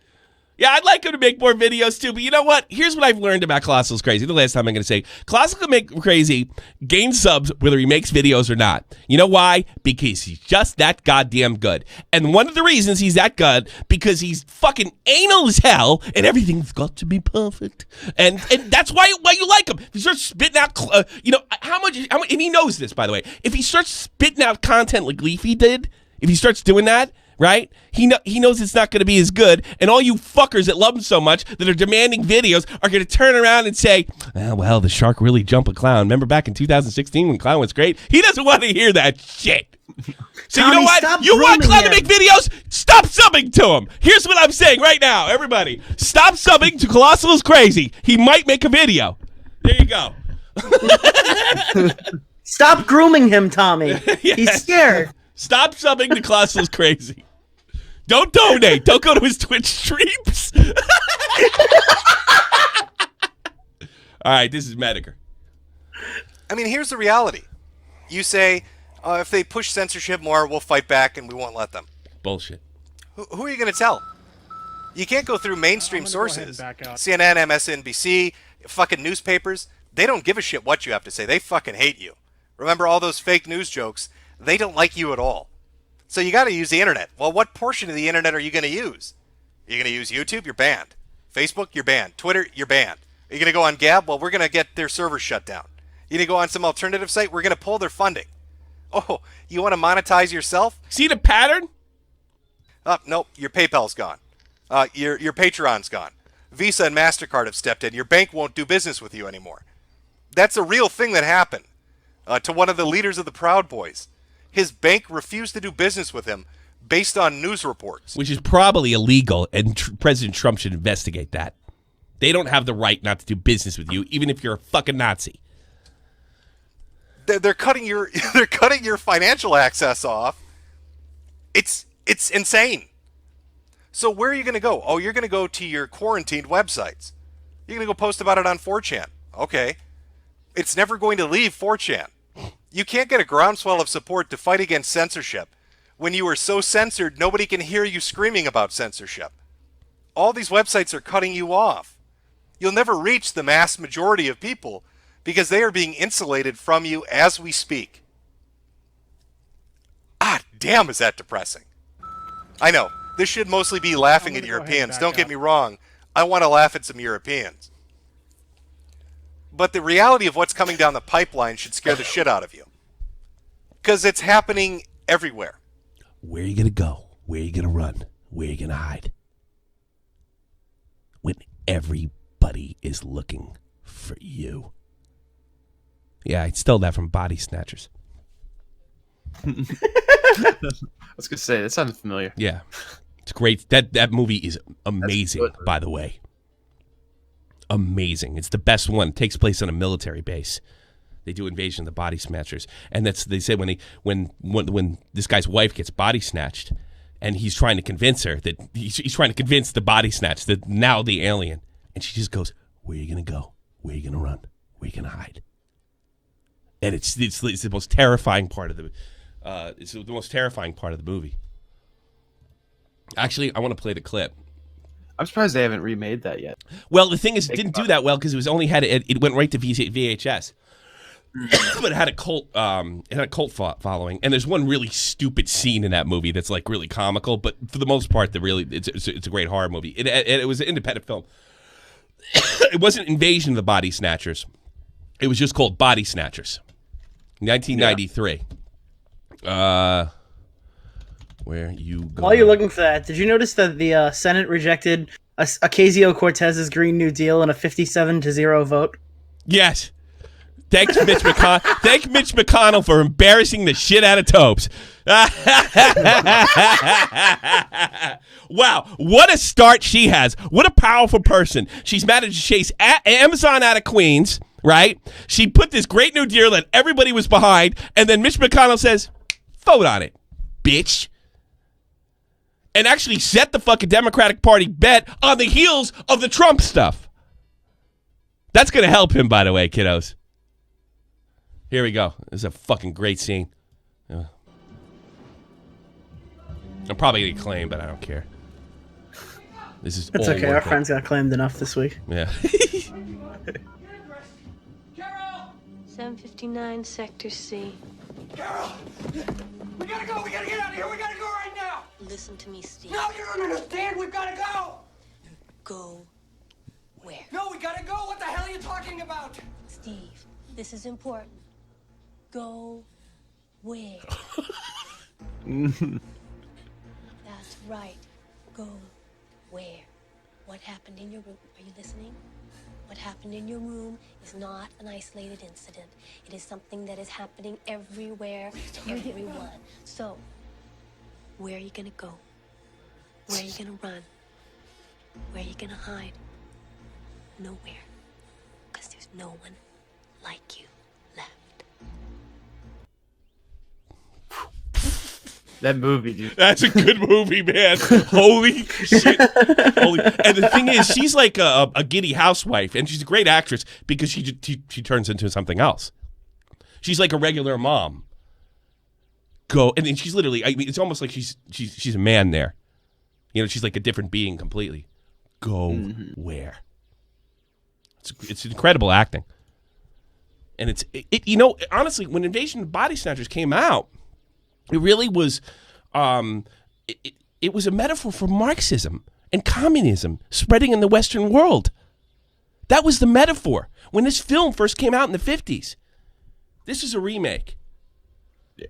Yeah, I'd like him to make more videos too, but you know what? Here's what I've learned about Colossal's Crazy. The last time I'm going to say, Colossal Crazy gains subs whether he makes videos or not. You know why? Because he's just that goddamn good. And one of the reasons he's that good, because he's fucking anal as hell, and everything's got to be perfect. And that's why you like him. If he starts spitting out, how much, and he knows this, by the way. If he starts spitting out content like Leafy did, if he starts doing that, right? He knows it's not going to be as good, and all you fuckers that love him so much that are demanding videos are going to turn around and say, well, the shark really jumped a clown. Remember back in 2016 when Clown was great? He doesn't want to hear that shit. So Tommy, you know what? You want Clown to make videos? Stop subbing to him. Here's what I'm saying right now, everybody. Stop subbing to Colossal's Crazy. He might make a video. There you go. Stop grooming him, Tommy. Yes. He's scared. Stop subbing to Colossal's Crazy. Don't donate. Don't go to his Twitch streams. All right, this is Mediker. I mean, here's the reality. You say, if they push censorship more, we'll fight back and we won't let them. Bullshit. Who are you going to tell? You can't go through mainstream sources. CNN, MSNBC, fucking newspapers. They don't give a shit what you have to say. They fucking hate you. Remember all those fake news jokes? They don't like you at all. So you got to use the internet. Well, what portion of the internet are you going to use? You're going to use YouTube? You're banned. Facebook? You're banned. Twitter? You're banned. Are you going to go on Gab? Well, we're going to get their servers shut down. You're going to go on some alternative site? We're going to pull their funding. Oh, you want to monetize yourself? See the pattern? Nope. Your PayPal's gone. Your Patreon's gone. Visa and MasterCard have stepped in. Your bank won't do business with you anymore. That's a real thing that happened to one of the leaders of the Proud Boys. His bank refused to do business with him based on news reports. Which is probably illegal, and President Trump should investigate that. They don't have the right not to do business with you, even if you're a fucking Nazi. They're cutting your financial access off. It's insane. So where are you going to go? Oh, you're going to go to your quarantined websites. You're going to go post about it on 4chan. Okay. It's never going to leave 4chan. You can't get a groundswell of support to fight against censorship when you are so censored nobody can hear you screaming about censorship. All these websites are cutting you off. You'll never reach the mass majority of people because they are being insulated from you as we speak. Damn, is that depressing. I know, this should mostly be laughing at Europeans. Don't get me wrong. I want to laugh at some Europeans. But the reality of what's coming down the pipeline should scare the shit out of you. Because it's happening everywhere. Where are you going to go? Where are you going to run? Where are you going to hide? When everybody is looking for you. Yeah, I stole that from Body Snatchers. I was going to say, that sounded familiar. Yeah. It's great. That movie is amazing, by the way. Amazing. It's the best one. It takes place on a military base. They do Invasion of the Body Snatchers, and they say when this guy's wife gets body snatched, and he's trying to convince her that he's trying to convince the body snatch that now the alien, and she just goes, "Where are you gonna go? Where are you gonna run? Where are you gonna hide?" And it's the most terrifying part of the movie. Actually, I want to play the clip. I'm surprised they haven't remade that yet. Well, the thing is, it didn't do that well because it went right to VHS, but it had a cult following. And there's one really stupid scene in that movie that's like really comical, but for the most part, it's a great horror movie. It was an independent film. It wasn't Invasion of the Body Snatchers. It was just called Body Snatchers, 1993. Yeah. Where you go? While you're looking for that, did you notice that the Senate rejected Ocasio-Cortez's Green New Deal in a 57-0 vote? Yes. Thanks, Mitch McConnell. Thank Mitch McConnell for embarrassing the shit out of Topes. Wow, what a start she has. What a powerful person. She's managed to chase Amazon out of Queens, right? She put this Great New Deal that everybody was behind, and then Mitch McConnell says, vote on it, bitch. And actually set the fucking Democratic Party bet on the heels of the Trump stuff. That's going to help him, by the way, kiddos. Here we go. This is a fucking great scene. I'm probably going to claim, but I don't care. This is It's all okay. one Our thing. friends got claimed enough this week. Yeah. 759 Sector C. Carol! We gotta go! We gotta get out of here! We gotta go right now! Listen to me, Steve. No, you don't understand! We've gotta go! Go where? No, we gotta go! What the hell are you talking about? Steve, this is important. Go where? That's right. Go where? What happened in your room? Are you listening? What happened in your room is not an isolated incident. It is something that is happening everywhere to everyone. So, where are you gonna go? Where are you gonna run? Where are you gonna hide? Nowhere. Because there's no one like you left. That movie, dude. That's a good movie, man. Holy shit. And the thing is, she's like a giddy housewife, and she's a great actress because she turns into something else. She's like a regular mom. And then she's literally, I mean, it's almost like she's a man there. You know, she's like a different being completely. Go where? It's incredible acting. And you know, honestly, when Invasion of the Body Snatchers came out, it really was, it was a metaphor for Marxism and communism spreading in the Western world. That was the metaphor when this film first came out in the 50s. This is a remake. Yeah.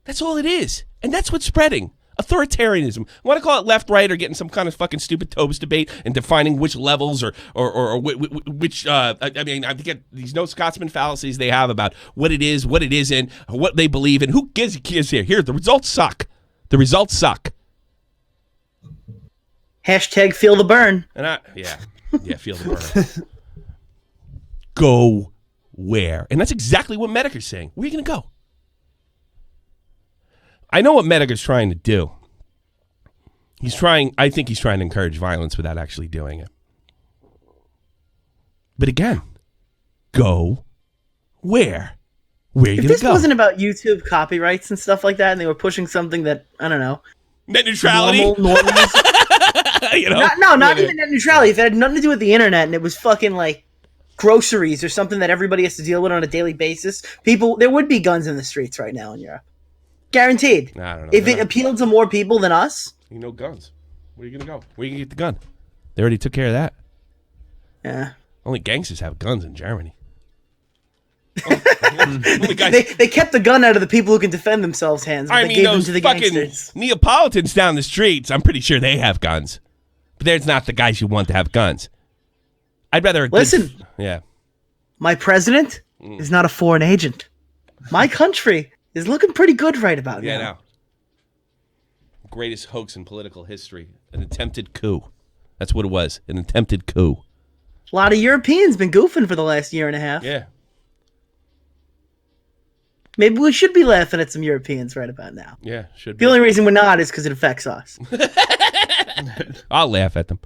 That's all it is. And that's what's spreading. Authoritarianism. I want to call it left, right, or getting some kind of fucking stupid Tobes debate and defining which levels or which, I mean, I think these no Scotsman fallacies they have about what it is, what it isn't, what they believe in. Who gives here? Here, the results suck. The results suck. Hashtag feel the burn. And feel the burn. Go where? And that's exactly what Medicker's saying. Where are you going to go? I know what Medicker's trying to do. I think he's trying to encourage violence without actually doing it. But again, go where? Where are you going to go? If this wasn't about YouTube copyrights and stuff like that, and they were pushing something that, I don't know. Net neutrality? Normal you know? Not even net neutrality. If it had nothing to do with the internet and it was fucking like groceries or something that everybody has to deal with on a daily basis, there would be guns in the streets right now in Europe. Guaranteed. I don't know. If it appealed to more people than us. You know guns. Where are you going to go? Where are you going to get the gun? They already took care of that. Yeah. Only gangsters have guns in Germany. They kept the gun out of the people who can defend themselves hands. But they gave them to the fucking gangsters. Neapolitans down the streets, I'm pretty sure they have guns. But there's not the guys you want to have guns. I'd rather... Listen. Yeah. My president is not a foreign agent. My country is looking pretty good right about now. Yeah, now. Greatest hoax in political history. An attempted coup. That's what it was. An attempted coup. A lot of Europeans been goofing for the last year and a half. Yeah. Maybe we should be laughing at some Europeans right about now. Yeah, should be. The only reason we're not is because it affects us. I'll laugh at them.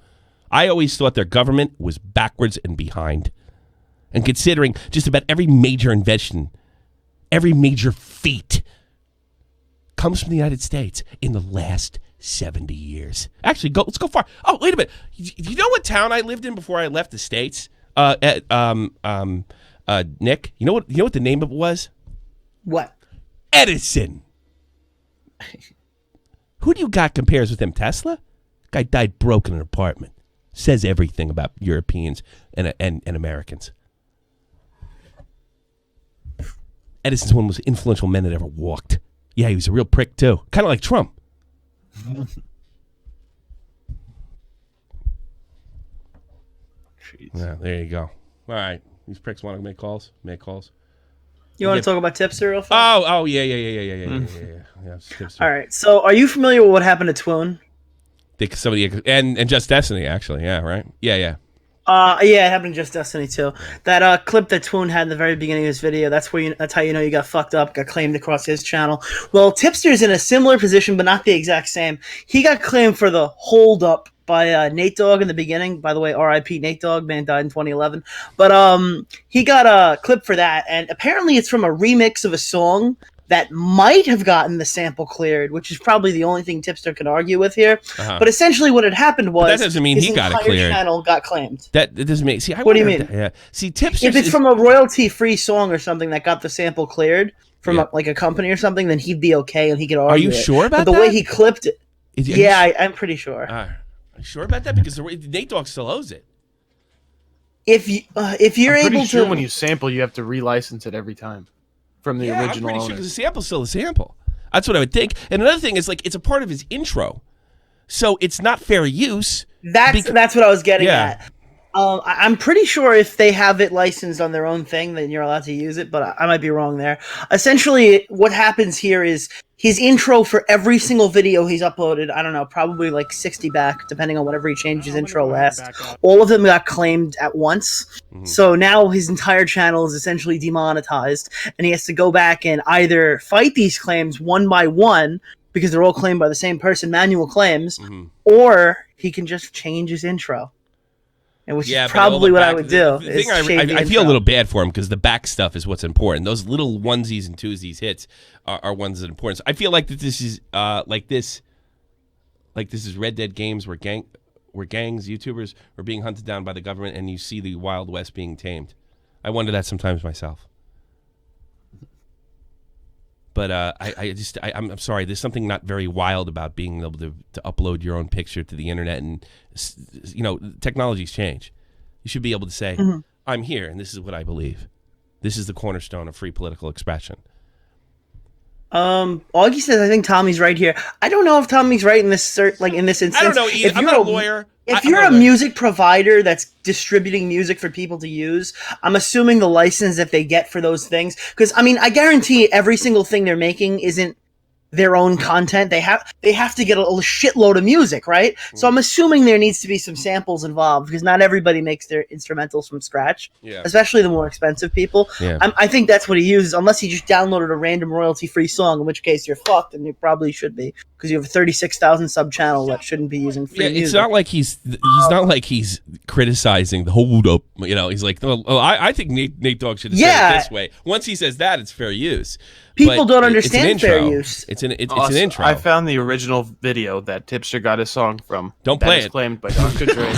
I always thought their government was backwards and behind. And considering just about every major invention, every major feat comes from the United States in the last 70 years. Actually, let's go far. Oh, wait a minute. You know what town I lived in before I left the States? Nick, you know what the name of it was? What? Edison. Who do you got compares with him? Tesla? Guy died broke in an apartment. Says everything about Europeans and Americans. Edison's one of the most influential men that ever walked. Yeah, he was a real prick too. Kind of like Trump. Yeah, there you go. All right. These pricks want to make calls? Make calls. You want to talk about Tipster real fast? Oh, yeah. All right. So, are you familiar with what happened to Twoon? Somebody and Just Destiny, actually. Yeah, right? Yeah. Yeah, it happened to Just Destiny too. That clip that Twoon had in the very beginning of his video, that's how you know you got fucked up, got claimed across his channel. Well, Tipster's in a similar position, but not the exact same. He got claimed for the hold up by Nate Dogg in the beginning. By the way, R.I.P. Nate Dogg, man died in 2011. But he got a clip for that, and apparently it's from a remix of a song that might have gotten the sample cleared, which is probably the only thing Tipster could argue with here. But essentially, what had happened was that doesn't mean his he got it entire cleared. channel got claimed. That doesn't mean. See, What do you mean? Yeah. See, Tipster. If it's from a royalty-free song or something that got the sample cleared from a company or something, then he'd be okay and he could argue. Are you it. sure about but the that? way he clipped it? I'm pretty sure. Are you sure about that? Because Nate Dogg still owes it. If you're I'm able pretty sure to, when you sample, you have to relicense it every time from the original I'm pretty owner. sure because the sample's still a sample. That's what I would think. And another thing is, like, it's a part of his intro, so it's not fair use. That's what I was getting at. I'm pretty sure if they have it licensed on their own thing, then you're allowed to use it, but I might be wrong there. Essentially, what happens here is his intro for every single video he's uploaded, I don't know, probably like 60 back, depending on whatever he changed his intro last. All of them got claimed at once. So now his entire channel is essentially demonetized, and he has to go back and either fight these claims one by one, because they're all claimed by the same person, manual claims, or he can just change his intro. And which is probably what I would do. The thing I feel a little bad for him because the back stuff is what's important. Those little onesies and twosies hits are ones that are important. So I feel like that this is this is Red Dead games where gangs, YouTubers are being hunted down by the government, and you see the Wild West being tamed. I wonder that sometimes myself. But I'm sorry. There's something not very wild about being able to upload your own picture to the internet, and technologies change. You should be able to say, "I'm here, and this is what I believe. This is the cornerstone of free political expression." Augie says, "I think Tommy's right here." I don't know if Tommy's right in this instance. I don't know either. I'm not a lawyer. If you're a music provider that's distributing music for people to use, I'm assuming the license that they get for those things, because I guarantee every single thing they're making isn't their own content. They have to get a shitload of music, right? So I'm assuming there needs to be some samples involved, because not everybody makes their instrumentals from scratch, especially the more expensive people. I think that's what he uses, unless he just downloaded a random royalty-free song, in which case you're fucked, and you probably should be, because you have a 36,000 sub channel that shouldn't be using free music. It's not like he's not like he's criticizing the hold up. He's like, I think Nate Dogg should have said it this way. Once he says that, it's fair use. People don't understand fair use. It's an intro. I found the original video that Tipster got his song from. Don't play it. That is claimed by Dr. Dre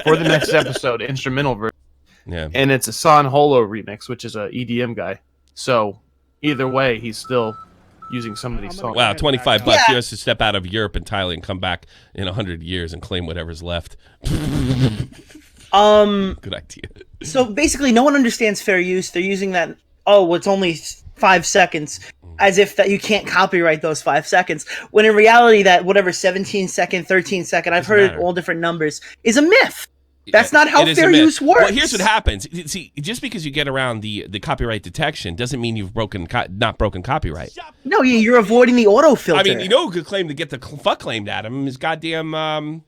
for the next episode, instrumental version. Yeah, and it's a San Holo remix, which is a EDM guy. So either way, he's still using somebody's song. Wow, $25. He has to step out of Europe entirely and come back in 100 years and claim whatever's left. Good idea. So basically, no one understands fair use. They're using that. Oh, it's only 5 seconds, as if that you can't copyright those 5 seconds, when in reality that whatever 17-second, 13-second, I've heard all different numbers, is a myth. That's not how fair use works. Well, here's what happens. See, just because you get around the copyright detection doesn't mean you've not broken copyright. No, you're avoiding the auto filter. Who could claim to get the fuck claimed at him is goddamn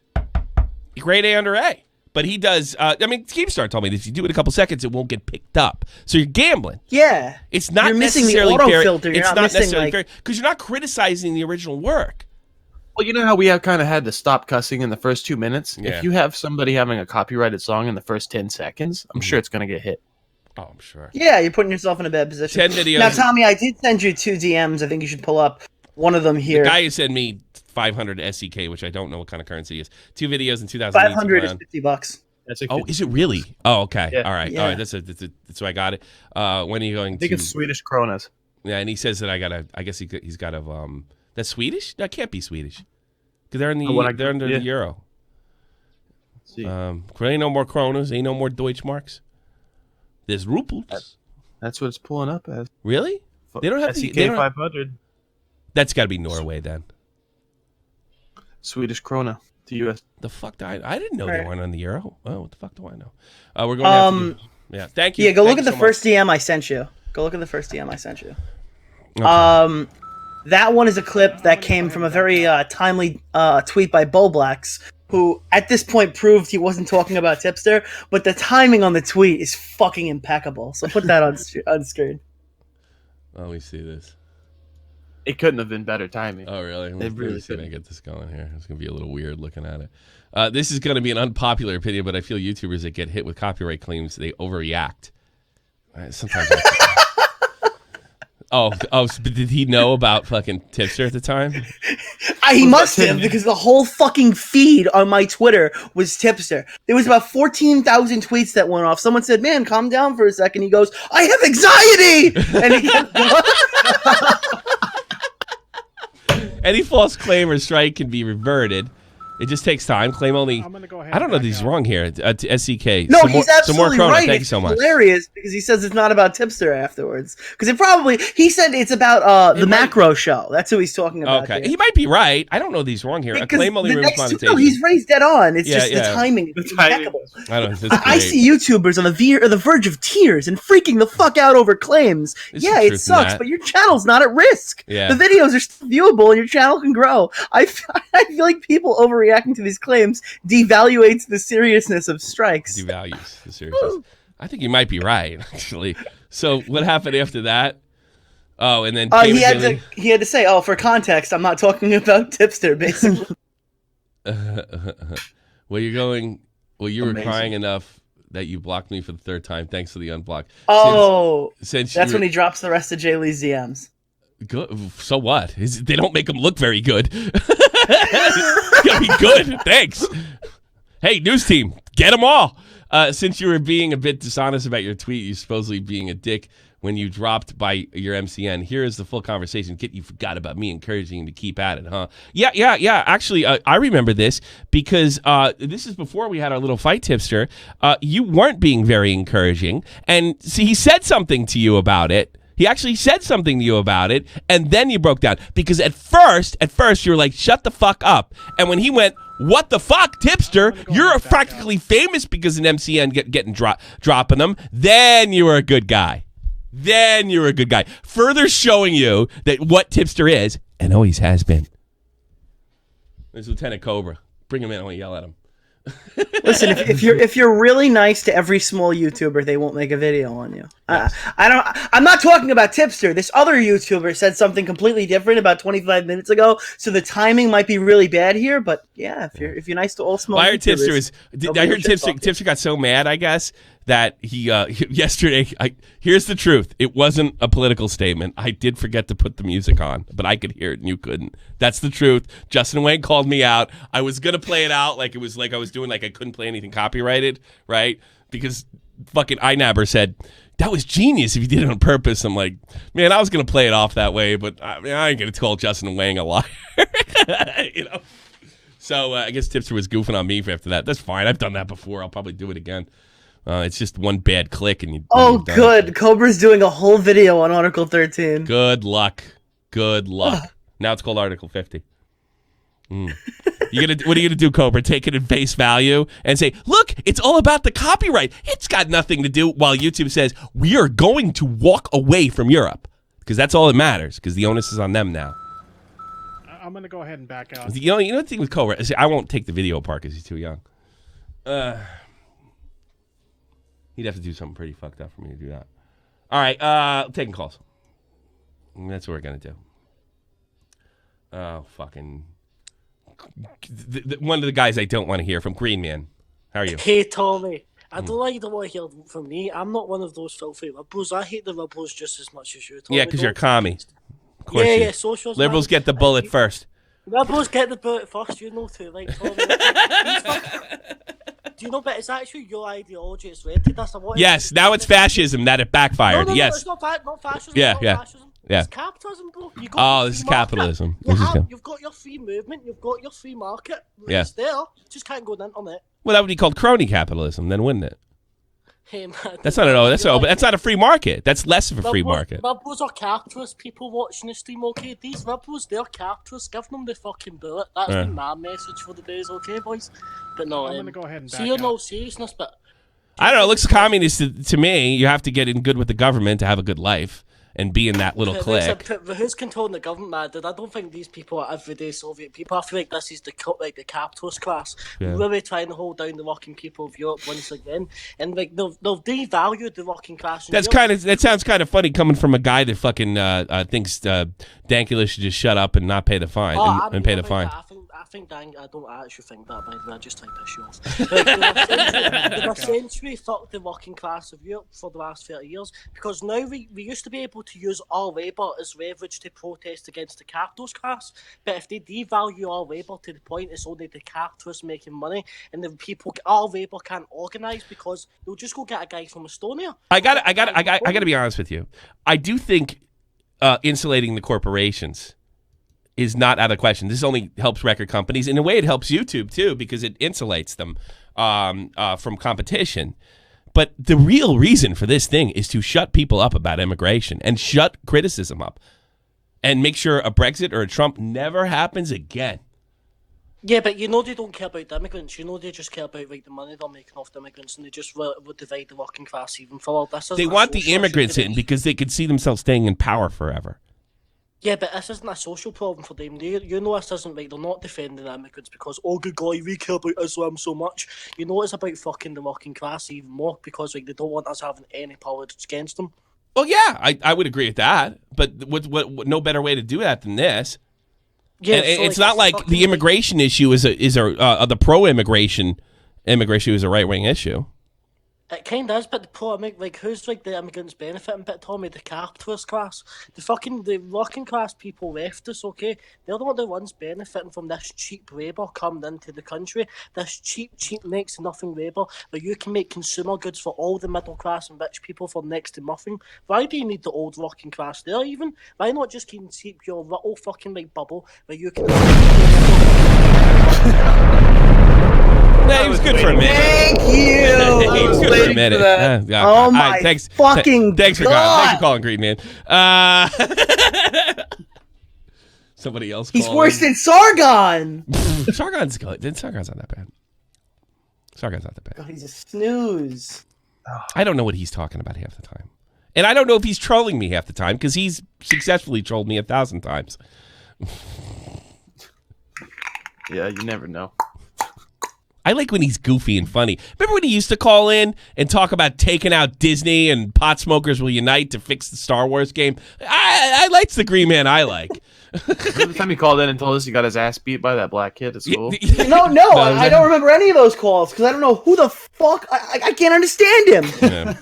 grade A under A. But he does. Keemstar told me that if you do it a couple seconds, it won't get picked up. So you're gambling. Yeah, it's not you're missing necessarily the auto fair. filter. It's not necessarily fair because you're not criticizing the original work. Well, you know how we have kind of had to stop cussing in the first 2 minutes? Yeah. If you have somebody having a copyrighted song in the first 10 seconds, I'm sure it's going to get hit. Oh, I'm sure. Yeah, you're putting yourself in a bad position. 10 videos. Now, Tommy, I did send you 2 DMs. I think you should pull up one of them here. The guy who sent me 500 SEK, which I don't know what kind of currency is. 2 videos in 2008. 500 is $50. Oh, is it really? Oh, okay. Yeah. All right. Yeah. All right. That's why I got it. When are you going I think to? it's Swedish kronas. Yeah, and he says that I guess he's got to. That's Swedish? That can't be Swedish. Because they're they're under the euro. Let's see. Ain't no more kronas. Ain't no more Deutschmarks. There's ruples. That's what it's pulling up as. Really? They don't have SEK they don't- 500. That's got to be Norway then. Swedish krona to US. The fuck? I didn't know they Right. weren't on the euro. Oh, what the fuck do I know? We're going. Yeah. Thank you. Yeah, go Thank look at you the so first DM I sent you. Go look at the first DM I sent you. Okay. That one is a clip that came from a very timely tweet by Blacks, who at this point proved he wasn't talking about Tipster, but the timing on the tweet is fucking impeccable. So put that on screen. Oh, we see this. It couldn't have been better timing. Oh, really? They Let's really see if I couldn't. get this going here. It's going to be a little weird looking at it. This is going to be an unpopular opinion, but I feel YouTubers that get hit with copyright claims, they overreact. Sometimes But did he know about fucking Tipster at the time? He must have, because the whole fucking feed on my Twitter was Tipster. There was about 14,000 tweets that went off. Someone said, "Man, calm down for a second." He goes, "I have anxiety," and he kept going. Any false claim or strike can be reverted. It just takes time. Claim only. I'm gonna go ahead I don't know if he's wrong here. SCK. No, he's absolutely right. Thank you so much. It's hilarious because he says it's not about Tipster afterwards. Because he said it's about the macro show. That's who he's talking about. Okay, here. he might be right. I don't know if he's wrong here. A claim only removes monetization. No, he's raised dead on. It's just the timing. It's impeccable. I see YouTubers on the verge of tears and freaking the fuck out over claims. It sucks, but your channel's not at risk. Yeah. The videos are still viewable and your channel can grow. I feel like people overreacting to these claims devaluates the seriousness of strikes. Devalues the seriousness. I think you might be right, actually. So what happened after that? Oh, and then he had to say, for context, I'm not talking about Tipster, basically. You were crying enough that you blocked me for the third time. Thanks for the unblock. That's when he drops the rest of Jay Lee's DMs. Good. So what? They don't make him look very good. Gotta be good. Thanks. Hey, news team, get them all. Since you were being a bit dishonest about your tweet, you supposedly being a dick when you dropped by your MCN. Here is the full conversation. Kit, you forgot about me encouraging you to keep at it, huh? Yeah. Actually, I remember this because this is before we had our little fight, Tipster. You weren't being very encouraging, and see, he said something to you about it. He actually said something to you about it, and then you broke down. Because at first, you were like, shut the fuck up. And when he went, what the fuck, Tipster? You're practically famous because an MCN getting dropping them. Then you were a good guy. Further showing you that what Tipster is, and always has been. There's Lieutenant Cobra. Bring him in. I want to yell at him. Listen, if you're really nice to every small YouTuber, they won't make a video on you. Yes. I'm not talking about Tipster. This other YouTuber said something completely different about 25 minutes ago, so the timing might be really bad here. But yeah, if you're nice to all small YouTubers, I heard Tipster got so mad, I guess, that he yesterday. Here's the truth: it wasn't a political statement. I did forget to put the music on, but I could hear it and you couldn't. That's the truth. Justin Wayne called me out. I was gonna play it out like it was like I was doing like I couldn't play anything copyrighted, right? Because fucking iNabber said that was genius if you did it on purpose. I'm like, man, I was gonna play it off that way, but I ain't gonna call Justin Wayne a liar, you know. So I guess Tipster was goofing on me after that. That's fine. I've done that before. I'll probably do it again. It's just one bad click and you. Oh, good. Cobra's doing a whole video on Article 13. Good luck. Now it's called Article 50. What are you gonna do, Cobra? Take it at face value and say, "Look, it's all about the copyright. It's got nothing to do." While YouTube says we are going to walk away from Europe because that's all that matters. Because the onus is on them now. I'm gonna go ahead and back out. You know the thing with Cobra is I won't take the video apart because he's too young. He'd have to do something pretty fucked up for me to do that. All right, taking calls. That's what we're gonna do. Oh, fucking. One of the guys I don't want to hear from, Green Man. How are you? Hey, Tommy. I don't like you don't want to hear from me. I'm not one of those filthy liberals. I hate the liberals just as much as you, Tommy. Yeah, because you're a commie. Of course yeah, socials. Liberals get the bullet first. Liberals get the bullet first, you know too, right, Tommy? Do you know, but it's actually your ideology. It's related. That's what. Yes, now it's fascism that it backfired. No, yes. It's not fascism. Yeah. Fascism. Yeah. It's capitalism, bro. This is capitalism. You've got your free movement. You've got your free market. Yeah. It's there. Just can't go on the internet. Well, that would be called crony capitalism, then, wouldn't it? Hey, man. That's not a free market. That's less of a free market. Liberals are capitalist people watching the stream, okay? These liberals, they're capitalists. Give them the fucking bullet. That's been my message for the days, okay, boys? But no, I'm gonna go ahead and back you're out. no seriousness, but I don't know. It looks communist to me. You have to get in good with the government to have a good life and be in that little clique. Who's controlling the government, man? I don't think these people are everyday Soviet people. I feel like this is the capitalist class really trying to hold down the working people of Europe once again, and like they'll devalue the working class. That sounds kind of funny coming from a guy that fucking thinks Dankula should just shut up and not pay the fine and pay the fine. I think I don't actually think that, by the way. I just tried to piss you off. Like, they've essentially fucked the working class of Europe for the last 30 years, because now we used to be able to use our labour as leverage to protest against the capitalist class, but if they devalue our labour to the point it's only the capitalists making money, and the people, our labour can't organise because they'll just go get a guy from Estonia. I gotta be honest with you. I do think insulating the corporations is not out of the question. This only helps record companies. In a way, it helps YouTube, too, because it insulates them from competition. But the real reason for this thing is to shut people up about immigration and shut criticism up and make sure a Brexit or a Trump never happens again. Yeah, but you know they don't care about the immigrants. You know they just care about like the money they're making off the immigrants, and they just would divide the working class even further. They want the immigrants in because they could see themselves staying in power forever. Yeah, but this isn't a social problem for them. You know this isn't like they're not defending the immigrants because, oh good God, we care about Islam so much. You know it's about fucking the working class even more because like they don't want us having any power against them. Well, yeah, I would agree with that. But what no better way to do that than this? Yeah, and so it's not like the immigration issue is the pro-immigration issue is a right-wing issue. It kind of is, but the pro-immigrant, like, who's like the immigrants benefiting? But Tommy, the capitalist class, the working class people left us. Okay, they're not the ones benefiting from this cheap labour coming into the country. This cheap next to nothing labour, where you can make consumer goods for all the middle class and rich people for next to nothing. Why do you need the old working class there? Even why not just keep your little fucking like bubble where you can. Yeah, he was good for a minute. Thank you. He was good for a minute. Oh my fucking thanks for God. Thanks for calling, Green Man. Somebody else. He's worse than Sargon. Sargon's good. Sargon's not that bad. Sargon's not that bad. God, he's a snooze. I don't know what he's talking about half the time, and I don't know if he's trolling me half the time because he's successfully trolled me 1,000 times. Yeah, you never know. I like when he's goofy and funny. Remember when he used to call in and talk about taking out Disney and pot smokers will unite to fix the Star Wars game? I liked the Green Man I like. The time he called in and told us he got his ass beat by that black kid at school. No, I don't remember any of those calls because I don't know who the fuck. I can't understand him. Yeah.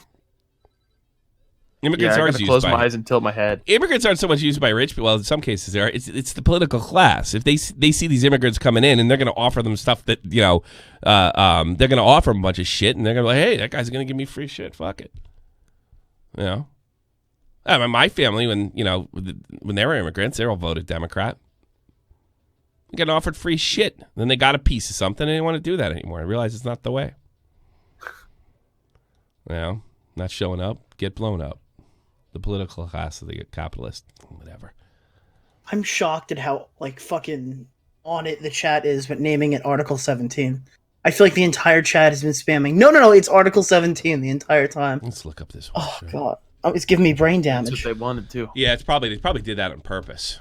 Immigrants I aren't gotta used close by my eyes and tilt my head. Immigrants aren't so much used by rich people. Well, in some cases they are. It's the political class. If they see these immigrants coming in and they're going to offer them stuff that they're going to offer them a bunch of shit and they're going to be like, hey, that guy's going to give me free shit. Fuck it. You know. My family, when they were immigrants, they all voted Democrat. They got offered free shit. Then they got a piece of something and they didn't want to do that anymore. I realize it's not the way. Not showing up, get blown up. The political class of the capitalist, whatever. I'm shocked at how fucking on it the chat is, but naming it Article 17. I feel like the entire chat has been spamming. No, it's Article 17 the entire time. Let's look up this one. Oh God, it's giving me brain damage. That's what they wanted to. Yeah, they probably did that on purpose.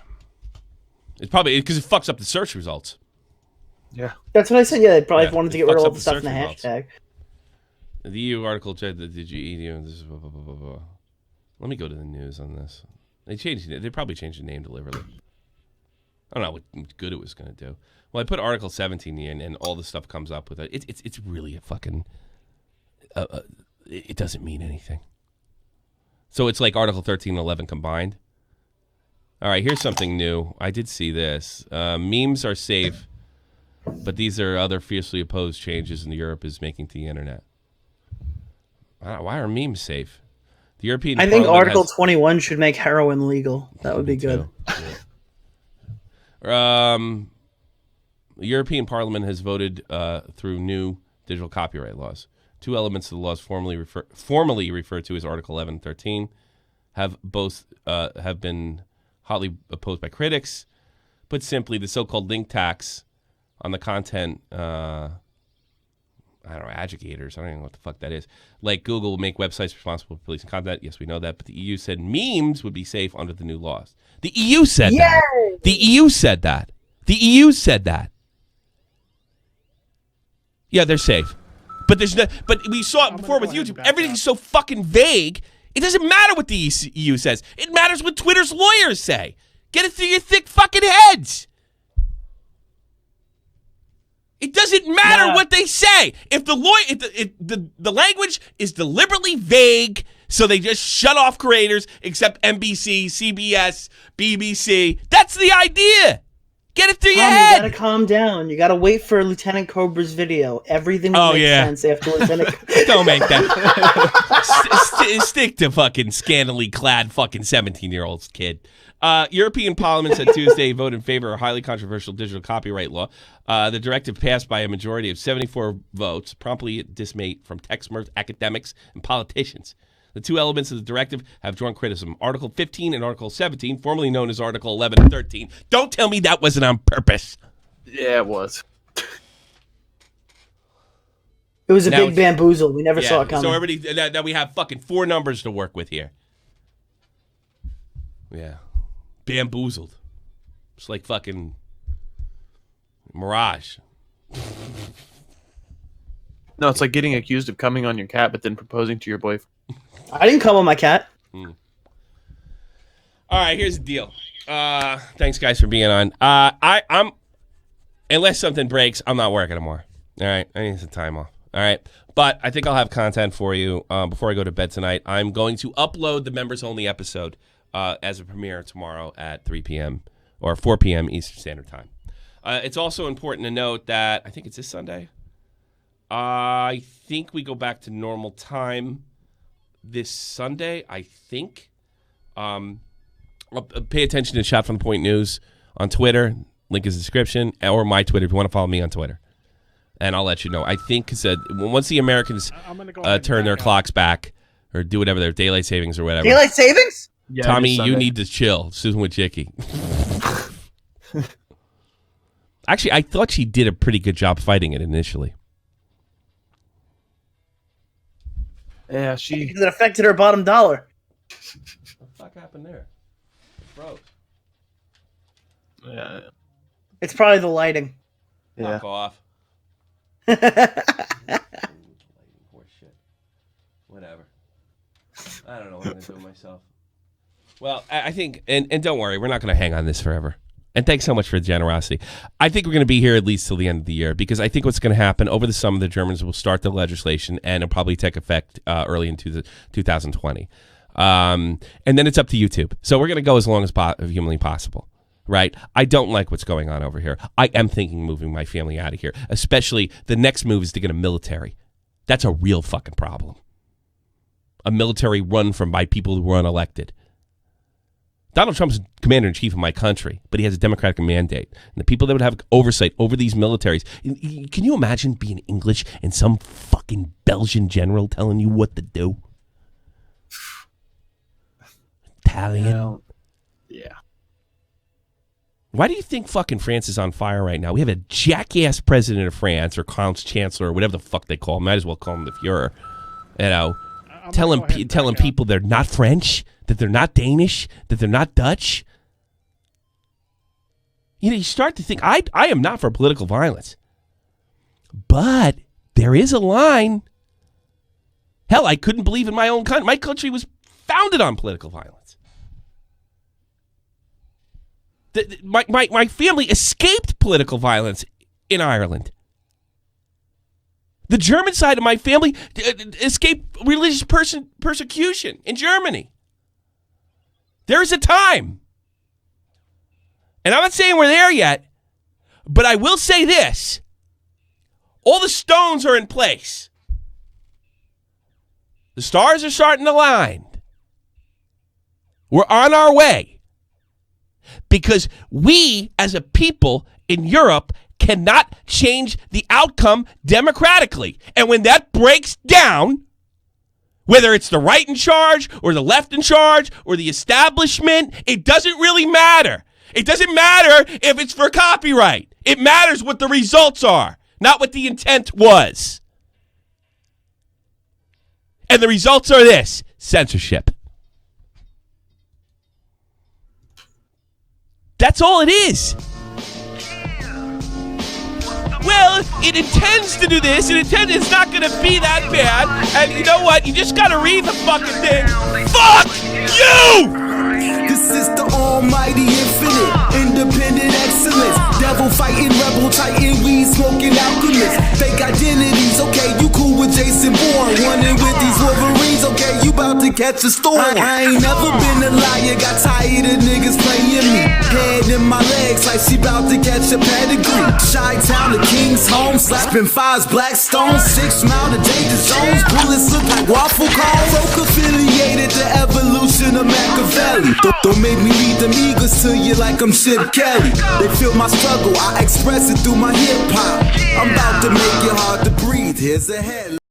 It's probably because it fucks up the search results. Yeah, that's what I said. Yeah, they probably wanted to get rid of all the stuff in the hashtag. The EU article said that the EU. This is blah, blah, blah, blah, blah. Let me go to the news on this. They probably changed the name deliberately. I don't know what good it was going to do. Well, I put Article 17 in, and all the stuff comes up with it. It's really a fucking. It doesn't mean anything. So it's like Article 13 and 11 combined. All right, here's something new. I did see this. Memes are safe, but these are other fiercely opposed changes in Europe is making to the internet. Why are memes safe? The European. I think Article 21 should make heroin legal. That would be good. The European Parliament has voted through new digital copyright laws. Two elements of the laws formally referred to as Article 11 and 13 have been hotly opposed by critics. Put simply, the so-called link tax on the content. I don't know, aggregators. I don't even know what the fuck that is. Like Google will make websites responsible for policing content. Yes, we know that. But the EU said memes would be safe under the new laws. The EU said that. The EU said that. The EU said that. Yeah, they're safe. But But we saw it before with YouTube. Everything's so fucking vague. It doesn't matter what the EU says. It matters what Twitter's lawyers say. Get it through your thick fucking heads. It doesn't matter what they say. If the language is deliberately vague, so they just shut off creators except NBC, CBS, BBC. That's the idea. Get it through your head. You gotta calm down. You gotta wait for Lieutenant Cobra's video. Everything will make sense after Lieutenant. Don't make that. Stick to fucking scantily clad fucking 17-year-olds, kid. European Parliament said Tuesday vote in favor of a highly controversial digital copyright law. The directive passed by a majority of 74 votes, promptly dismayed from tech smart academics and politicians. The two elements of the directive have drawn criticism. Article 15 and Article 17, formerly known as Article 11 and 13. Don't tell me that wasn't on purpose. Yeah, it was. It was a big bamboozle. We never saw it coming. So everybody, now we have fucking 4 numbers to work with here. Yeah. Bamboozled. It's like fucking Mirage. No, it's like getting accused of coming on your cat, but then proposing to your boyfriend. I didn't come on my cat. All right, here's the deal. Thanks, guys, for being on. I'm unless something breaks, I'm not working tomorrow. All right, I need some time off. All right, but I think I'll have content for you before I go to bed tonight. I'm going to upload the members-only episode as a premiere tomorrow at 3 p.m. or 4 p.m. Eastern Standard Time. It's also important to note that I think it's this Sunday. I think we go back to normal time this Sunday, I think. Pay attention to Shot from the Point News on Twitter. Link is in the description, or my Twitter if you want to follow me on Twitter. And I'll let you know. I think once the Americans turn their clocks back or do whatever, their daylight savings or whatever. Daylight savings? Yeah, Tommy, you need to chill. Susan Wojcicki. Actually, I thought she did a pretty good job fighting it initially. Yeah, because it affected her bottom dollar. What the fuck happened there? It froze. Yeah. It's probably the lighting. Knock off. Whatever. I don't know what I'm going to do with myself. Well, I think, and don't worry, we're not going to hang on this forever. And thanks so much for the generosity. I think we're going to be here at least till the end of the year because I think what's going to happen over the summer, the Germans will start the legislation and it'll probably take effect early in 2020. And then it's up to YouTube. So we're going to go as long as humanly possible, right? I don't like what's going on over here. I am thinking moving my family out of here, especially the next move is to get a military. That's a real fucking problem. A military run by people who were unelected. Donald Trump's commander-in-chief of my country, but he has a Democratic mandate. And the people that would have oversight over these militaries, can you imagine being English and some fucking Belgian general telling you what to do? Italian? Yeah. Why do you think fucking France is on fire right now? We have a jackass president of France, or chancellor, or whatever the fuck they call him. Might as well call him the Fuhrer. You know, telling people they're not French, that they're not Danish, that they're not Dutch. You know, you start to think, I am not for political violence. But there is a line. Hell, I couldn't believe in my own country. My country was founded on political violence. My family escaped political violence in Ireland. The German side of my family escaped religious persecution in Germany. There is a time. And I'm not saying we're there yet, but I will say this. All the stones are in place. The stars are starting to align. We're on our way. Because we, as a people in Europe, cannot change the outcome democratically. And when that breaks down, whether it's the right in charge or the left in charge or the establishment, it doesn't really matter. It doesn't matter if it's for copyright. It matters what the results are, not what the intent was. And the results are this: censorship. That's all it is. Well, it intends to do this, and it's not going to be that bad. And you know what? You just got to read the fucking thing. Fuck you! This is the almighty infinite. independent excellence. Devil fighting, rebel titan, weed smoking alchemist. Fake identities, okay, you cool with Jason Bourne. Running with these Wolverines, okay, you bout to catch a storm. I ain't never been a liar, got tired of niggas playing me. Head in my legs like she bout to catch a pedigree. Chi-town, the king's home, slapping fives, black stones, 6 mile to danger zones. Bullets look like waffle cones. Folk affiliated, the evolution of Machiavelli. Don't make me lead them eagles to you like I'm Chip Kelly. They feel my struggle, I express it through my hip hop. I'm about to make it hard to breathe, here's a headline.